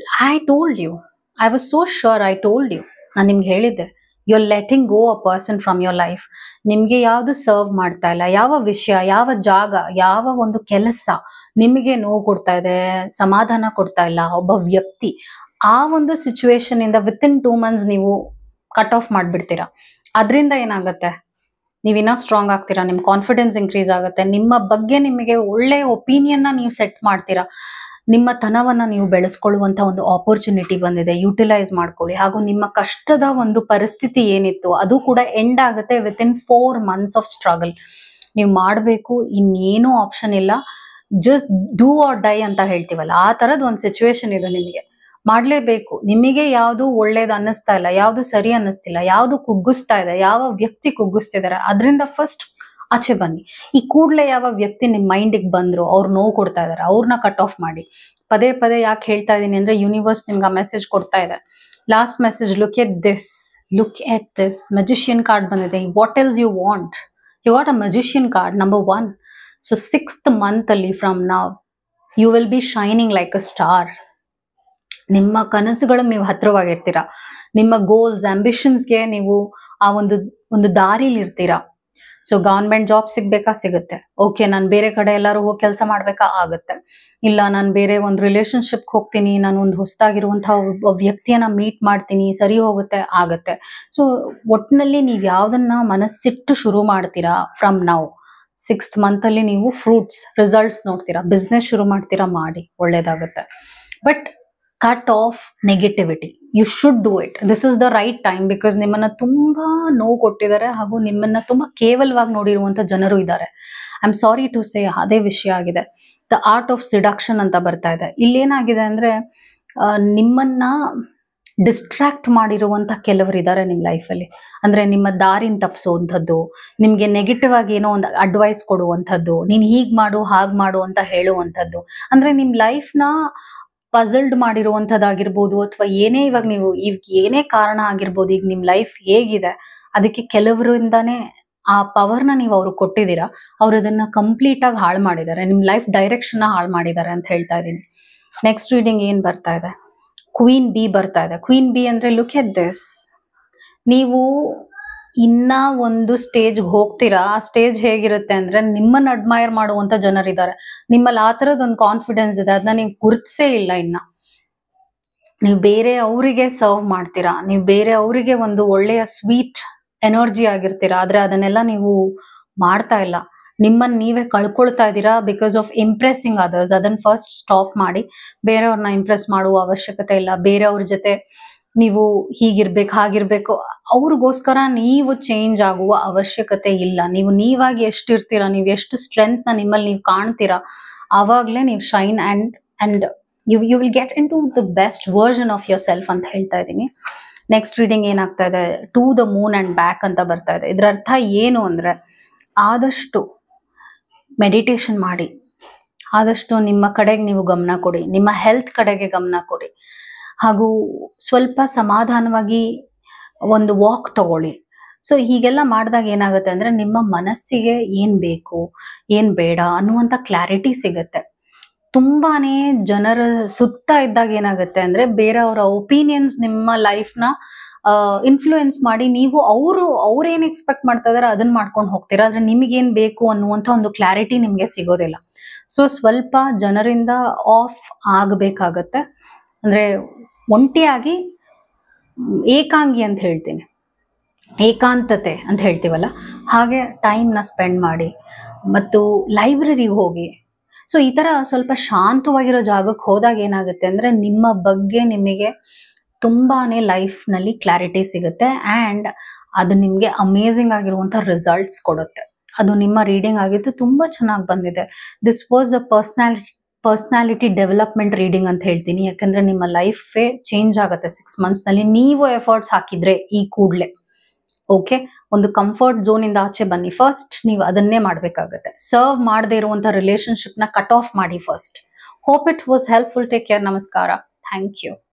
I told you, I was so sure, I told you, ನಾನು ನಿಮ್ಗೆ ಹೇಳಿದ್ದೆ, you are letting go a person from your life. ನಿಮ್ಗೆ ಯಾವ್ದು ಸರ್ವ್ ಮಾಡ್ತಾ ಇಲ್ಲ, ಯಾವ ವಿಷಯ, ಯಾವ ಜಾಗ, ಯಾವ ಒಂದು ಕೆಲಸ ನಿಮಗೆ ನೋವು ಕೊಡ್ತಾ ಇದೆ, ಸಮಾಧಾನ ಕೊಡ್ತಾ ಇಲ್ಲ, ಒಬ್ಬ ವ್ಯಕ್ತಿ, ಆ ಒಂದು ಸಿಚುವೇಶನ್ ಇಂದ ವಿತ್ ಇನ್ 2 months ನೀವು ಕಟ್ ಆಫ್ ಮಾಡ್ಬಿಡ್ತೀರಾ. ಅದರಿಂದ ಏನಾಗುತ್ತೆ, ನೀವಿನ್ನ ಸ್ಟ್ರಾಂಗ್ ಆಗ್ತೀರಾ, ನಿಮ್ ಕಾನ್ಫಿಡೆನ್ಸ್ ಇನ್ಕ್ರೀಸ್ ಆಗುತ್ತೆ, ನಿಮ್ಮ ಬಗ್ಗೆ ನಿಮಗೆ ಒಳ್ಳೆ ಒಪಿನಿಯನ್ ನ ನೀವು ಸೆಟ್ ಮಾಡ್ತೀರಾ. ನಿಮ್ಮ ತನವನ್ನ ನೀವು ಬೆಳೆಸ್ಕೊಳ್ಳುವಂತ ಒಂದು ಆಪರ್ಚುನಿಟಿ ಬಂದಿದೆ, ಯುಟಿಲೈಸ್ ಮಾಡ್ಕೊಳ್ಳಿ. ಹಾಗೂ ನಿಮ್ಮ ಕಷ್ಟದ ಒಂದು ಪರಿಸ್ಥಿತಿ ಏನಿತ್ತು ಅದು ಕೂಡ ಎಂಡ್ ಆಗುತ್ತೆ ವಿತಿನ್ 4 months ಆಫ್ ಸ್ಟ್ರಗಲ್. ನೀವು ಮಾಡಬೇಕು, ಇನ್ನೇನು ಆಪ್ಷನ್ ಇಲ್ಲ. ಜಸ್ಟ್ ಡೂ ಆರ್ ಡೈ ಅಂತ ಹೇಳ್ತೀವಲ್ಲ, ಆ ತರದ್ ಒಂದು ಸಿಚುವೇಶನ್ ಇದೆ ನಿಮಗೆ. ಮಾಡ್ಲೇಬೇಕು. ನಿಮಗೆ ಯಾವ್ದು ಒಳ್ಳೇದು ಅನ್ನಿಸ್ತಾ ಇಲ್ಲ, ಯಾವ್ದು ಸರಿ ಅನ್ನಿಸ್ತಿಲ್ಲ, ಯಾವ್ದು ಕುಗ್ಗಿಸ್ತಾ ಇದೆ, ಯಾವ ವ್ಯಕ್ತಿ ಕುಗ್ಗಿಸ್ತಿದಾರೆ, ಅದರಿಂದ ಫಸ್ಟ್ ಆಚೆ ಬನ್ನಿ. ಈ ಕೂಡ್ಲೆ ಯಾವ ವ್ಯಕ್ತಿ ನಿಮ್ ಮೈಂಡಿಗೆ ಬಂದ್ರು, ಅವ್ರು ನೋವು ಕೊಡ್ತಾ ಇದಾರೆ, ಅವ್ರನ್ನ ಕಟ್ ಆಫ್ ಮಾಡಿ. ಪದೇ ಪದೇ ಯಾಕೆ ಹೇಳ್ತಾ ಇದೀನಿ ಅಂದ್ರೆ, ಯೂನಿವರ್ಸ್ ನಿಮ್ಗೆ ಆ ಮೆಸೇಜ್ ಕೊಡ್ತಾ ಇದೆ. Last message, look at this magician card ಬಂದಿದೆ. What else you want? You got a magician card, number 1. So 6th month ಅಲ್ಲಿ from now you will be shining like a star. ನಿಮ್ಮ ಕನಸುಗಳಿಗೆ ನೀವು ಹತ್ರವಾಗಿರ್ತೀರಾ. ನಿಮ್ಮ ಗೋಲ್ಸ್, ಆಂಬಿಷನ್ಸ್ಗೆ ನೀವು ಆ ಒಂದು ದಾರಿಲಿ ಇರ್ತೀರಾ. ಸೊ ಗವರ್ಮೆಂಟ್ ಜಾಬ್ ಸಿಗ್ಬೇಕಾ? ಸಿಗುತ್ತೆ. ಓಕೆ, ನಾನು ಬೇರೆ ಕಡೆ ಎಲ್ಲರೂ ಹೋಗಿ ಕೆಲಸ ಮಾಡ್ಬೇಕಾ? ಆಗುತ್ತೆ. ಇಲ್ಲ, ನಾನು ಬೇರೆ ಒಂದು ರಿಲೇಶನ್ಶಿಪ್ ಹೋಗ್ತೀನಿ, ನಾನು ಒಂದು ಹೊಸದಾಗಿರುವಂತಹ ಒಬ್ಬ ವ್ಯಕ್ತಿಯನ್ನ ಮೀಟ್ ಮಾಡ್ತೀನಿ, ಸರಿ ಹೋಗುತ್ತೆ, ಆಗುತ್ತೆ. ಸೊ ಒಟ್ಟಿನಲ್ಲಿ ನೀವು ಯಾವ್ದನ್ನ ಮನಸ್ಸಿಟ್ಟು ಶುರು ಮಾಡ್ತೀರಾ ಫ್ರಮ್ ನೌ 6th month ಅಲ್ಲಿ ನೀವು ರಿಸಲ್ಟ್ಸ್ ನೋಡ್ತೀರಾ. ಬಿಸ್ನೆಸ್ ಶುರು ಮಾಡ್ತೀರಾ, ಮಾಡಿ, ಒಳ್ಳೇದಾಗುತ್ತೆ. But cut off negativity. You should do it. This is the right time. Because ನಿಮ್ಮನ್ನ ತುಂಬಾ ನೋವು ಕೊಟ್ಟಿದ್ದಾರೆ ಹಾಗೂ ನಿಮ್ಮನ್ನ ತುಂಬಾ ಕೇವಲವಾಗಿ ನೋಡಿರುವಂತ ಜನರು ಇದ್ದಾರೆ. I am sorry to say, ಅದೇ ವಿಷಯ ಆಗಿದೆ. ದ ಆರ್ಟ್ ಆಫ್ ಸಿಡಕ್ಷನ್ ಅಂತ ಬರ್ತಾ ಇದೆ. ಇಲ್ಲೇನಾಗಿದೆ ಅಂದ್ರೆ, ನಿಮ್ಮನ್ನ ಡಿಸ್ಟ್ರಾಕ್ಟ್ ಮಾಡಿರುವಂತ ಕೆಲವರು ಇದ್ದಾರೆ ನಿಮ್ಮ ಲೈಫಲ್ಲಿ. ಅಂದ್ರೆ ನಿಮ್ಮ ದಾರಿನ ತಪ್ಪಿಸುವಂಥದ್ದು, ನಿಮ್ಗೆ ನೆಗೆಟಿವ್ ಆಗಿ ಏನೋ ಒಂದು ಅಡ್ವೈಸ್ ಕೊಡುವಂಥದ್ದು, ನೀನ್ ಹೀಗ್ ಮಾಡು ಹಾಗ್ ಮಾಡು ಅಂತ ಹೇಳುವಂಥದ್ದು. ಅಂದ್ರೆ ನಿಮ್ ಲೈಫ್ನ ಪಜಲ್ಡ್ ಮಾಡಿರುವಂಥದ್ದಾಗಿರ್ಬೋದು, ಅಥವಾ ಏನೇ ಕಾರಣ ಆಗಿರ್ಬೋದು, ಈಗ ನಿಮ್ ಲೈಫ್ ಹೇಗಿದೆ ಅದಕ್ಕೆ ಕೆಲವರಿಂದಾನೇ ಆ ಪವರ್ನ ನೀವು ಅವ್ರಿಗೆ ಕೊಟ್ಟಿದ್ದೀರಾ. ಅವ್ರು ಅದನ್ನ ಕಂಪ್ಲೀಟ್ ಆಗಿ ಹಾಳು ಮಾಡಿದ್ದಾರೆ, ನಿಮ್ ಲೈಫ್ ಡೈರೆಕ್ಷನ್ ಹಾಳು ಮಾಡಿದ್ದಾರೆ ಅಂತ ಹೇಳ್ತಾ ಇದ್ದೀನಿ. ನೆಕ್ಸ್ಟ್ ರೀಡಿಂಗ್ ಏನ್ ಬರ್ತಾ ಇದೆ? ಕ್ವೀನ್ ಬಿ ಬರ್ತಾ ಇದೆ. ಕ್ವೀನ್ ಬಿ ಅಂದ್ರೆ, ಲುಕ್ ಎಟ್ ದಿಸ್. ನೀವು ಇನ್ನ ಒಂದು ಸ್ಟೇಜ್ಗೆ ಹೋಗ್ತೀರಾ. ಆ ಸ್ಟೇಜ್ ಹೇಗಿರುತ್ತೆ ಅಂದ್ರೆ, ನಿಮ್ಮನ್ನ ಅಡ್ಮೈರ್ ಮಾಡುವಂತ ಜನರಿದ್ದಾರೆ. ನಿಮ್ಮಲ್ಲಿ ಆ ತರದ್ ಒಂದು ಕಾನ್ಫಿಡೆನ್ಸ್ ಇದೆ, ಅದನ್ನ ನೀವು ಗುರುತಿಸೇ ಇಲ್ಲ ಇನ್ನ. ನೀವು ಬೇರೆ ಅವರಿಗೆ ಸರ್ವ್ ಮಾಡ್ತೀರಾ, ನೀವು ಬೇರೆ ಅವರಿಗೆ ಒಂದು ಒಳ್ಳೆಯ ಸ್ವೀಟ್ ಎನರ್ಜಿ ಆಗಿರ್ತೀರಾ. ಆದ್ರೆ ಅದನ್ನೆಲ್ಲ ನೀವು ಮಾಡ್ತಾ ಇಲ್ಲ. ನಿಮ್ಮನ್ನ ನೀವೇ ಕಳ್ಕೊಳ್ತಾ ಇದ್ದೀರಾ ಬಿಕಾಸ್ ಆಫ್ ಇಂಪ್ರೆಸಿಂಗ್ ಅದರ್ಸ್. ಅದನ್ನ ಫಸ್ಟ್ ಸ್ಟಾಪ್ ಮಾಡಿ. ಬೇರೆಯವ್ರನ್ನ ಇಂಪ್ರೆಸ್ ಮಾಡುವ ಅವಶ್ಯಕತೆ ಇಲ್ಲ. ಬೇರೆಯವ್ರ ಜೊತೆ ನೀವು ಹೀಗಿರ್ಬೇಕು ಹಾಗಿರ್ಬೇಕು ಅವ್ರಿಗೋಸ್ಕರ ನೀವು ಚೇಂಜ್ ಆಗುವ ಅವಶ್ಯಕತೆ ಇಲ್ಲ. ನೀವು ನೀವಾಗಿ ಎಷ್ಟಿರ್ತೀರಾ, ನೀವು ಎಷ್ಟು ಸ್ಟ್ರೆಂತ್ ನ ನಿಮ್ಮಲ್ಲಿ ನೀವು ಕಾಣ್ತೀರಾ, ಆವಾಗ್ಲೇ ನೀವು shine and you will get into the best version of yourself ಅಂತ ಹೇಳ್ತಾ ಇದ್ದೀನಿ. ನೆಕ್ಸ್ಟ್ ರೀಡಿಂಗ್ ಏನಾಗ್ತಾ ಇದೆ? To the moon and back ಅಂತ ಬರ್ತಾ ಇದೆ. ಇದ್ರ ಅರ್ಥ ಏನು ಅಂದ್ರೆ, ಆದಷ್ಟು ಮೆಡಿಟೇಷನ್ ಮಾಡಿ, ಆದಷ್ಟು ನಿಮ್ಮ ಕಡೆಗೆ ನೀವು ಗಮನ ಕೊಡಿ, ನಿಮ್ಮ ಹೆಲ್ತ್ ಕಡೆಗೆ ಗಮನ ಕೊಡಿ, ಹಾಗೂ ಸ್ವಲ್ಪ ಸಮಾಧಾನವಾಗಿ ಒಂದು ವಾಕ್ ತಗೊಳ್ಳಿ. ಸೊ ಹೀಗೆಲ್ಲ ಮಾಡಿದಾಗ ಏನಾಗುತ್ತೆ ಅಂದ್ರೆ, ನಿಮ್ಮ ಮನಸ್ಸಿಗೆ ಏನ್ ಬೇಕು ಏನ್ ಬೇಡ ಅನ್ನುವಂಥ ಕ್ಲಾರಿಟಿ ಸಿಗುತ್ತೆ. ತುಂಬಾನೇ ಜನರ ಸುತ್ತ ಇದ್ದಾಗ ಏನಾಗುತ್ತೆ ಅಂದ್ರೆ, ಬೇರೆಯವರ ಒಪಿನಿಯನ್ಸ್ ನಿಮ್ಮ ಲೈಫ್ನ ಇನ್ಫ್ಲೂಯೆನ್ಸ್ ಮಾಡಿ ನೀವು ಅವ್ರೇನ್ ಎಕ್ಸ್ಪೆಕ್ಟ್ ಮಾಡ್ತಾ ಇದಾರೆ ಅದನ್ನ ಮಾಡ್ಕೊಂಡು ಹೋಗ್ತೀರಾ. ಆದ್ರೆ ನಿಮಗೇನ್ ಬೇಕು ಅನ್ನುವಂಥ ಒಂದು ಕ್ಲಾರಿಟಿ ನಿಮ್ಗೆ ಸಿಗೋದಿಲ್ಲ. ಸೊ ಸ್ವಲ್ಪ ಜನರಿಂದ ಆಫ್ ಆಗಬೇಕಾಗತ್ತೆ. ಅಂದ್ರೆ ಒಂಟಿಯಾಗಿ ಏಕಾಂಗಿ ಅಂತ ಹೇಳ್ತೀನಿ, ಏಕಾಂತತೆ ಅಂತ ಹೇಳ್ತೀವಲ್ಲ, ಹಾಗೆ ಟೈಮ್ನ ಸ್ಪೆಂಡ್ ಮಾಡಿ ಮತ್ತು ಲೈಬ್ರರಿಗೆ ಹೋಗಿ. ಸೊ ಈ ತರ ಸ್ವಲ್ಪ ಶಾಂತವಾಗಿರೋ ಜಾಗಕ್ಕೆ ಹೋದಾಗ ಏನಾಗುತ್ತೆ ಅಂದ್ರೆ, ನಿಮ್ಮ ಬಗ್ಗೆ ನಿಮಗೆ ತುಂಬಾನೇ ಲೈಫ್ನಲ್ಲಿ ಕ್ಲಾರಿಟಿ ಸಿಗುತ್ತೆ ಆ್ಯಂಡ್ ಅದು ನಿಮಗೆ ಅಮೇಝಿಂಗ್ ಆಗಿರುವಂಥ ರಿಸಲ್ಟ್ಸ್ ಕೊಡುತ್ತೆ. ಅದು ನಿಮ್ಮ ರೀಡಿಂಗ್ ಆಗಿದ್ದು ತುಂಬಾ ಚೆನ್ನಾಗಿ ಬಂದಿದೆ. This was a personality development reading ಅಂತ ಹೇಳ್ತೀನಿ. ಯಾಕಂದ್ರೆ ನಿಮ್ಮ ಲೈಫೇ ಚೇಂಜ್ ಆಗುತ್ತೆ 6 months ನಲ್ಲಿ ನೀವು ಎಫರ್ಟ್ಸ್ ಹಾಕಿದ್ರೆ ಈ ಕೂಡ್ಲೆ. ಓಕೆ, ಒಂದು ಕಂಫರ್ಟ್ ಝೋನ್ ಇಂದ ಆಚೆ ಬನ್ನಿ. ಫಸ್ಟ್ ನೀವು ಅದನ್ನೇ ಮಾಡ್ಬೇಕಾಗತ್ತೆ. ಸರ್ವ್ ಮಾಡದೇ ಇರುವಂತ ರಿಲೇಶನ್ಶಿಪ್ ನ ಕಟ್ ಆಫ್ ಮಾಡಿ first. Hope it was helpful. Take care. ನಮಸ್ಕಾರ. Thank you.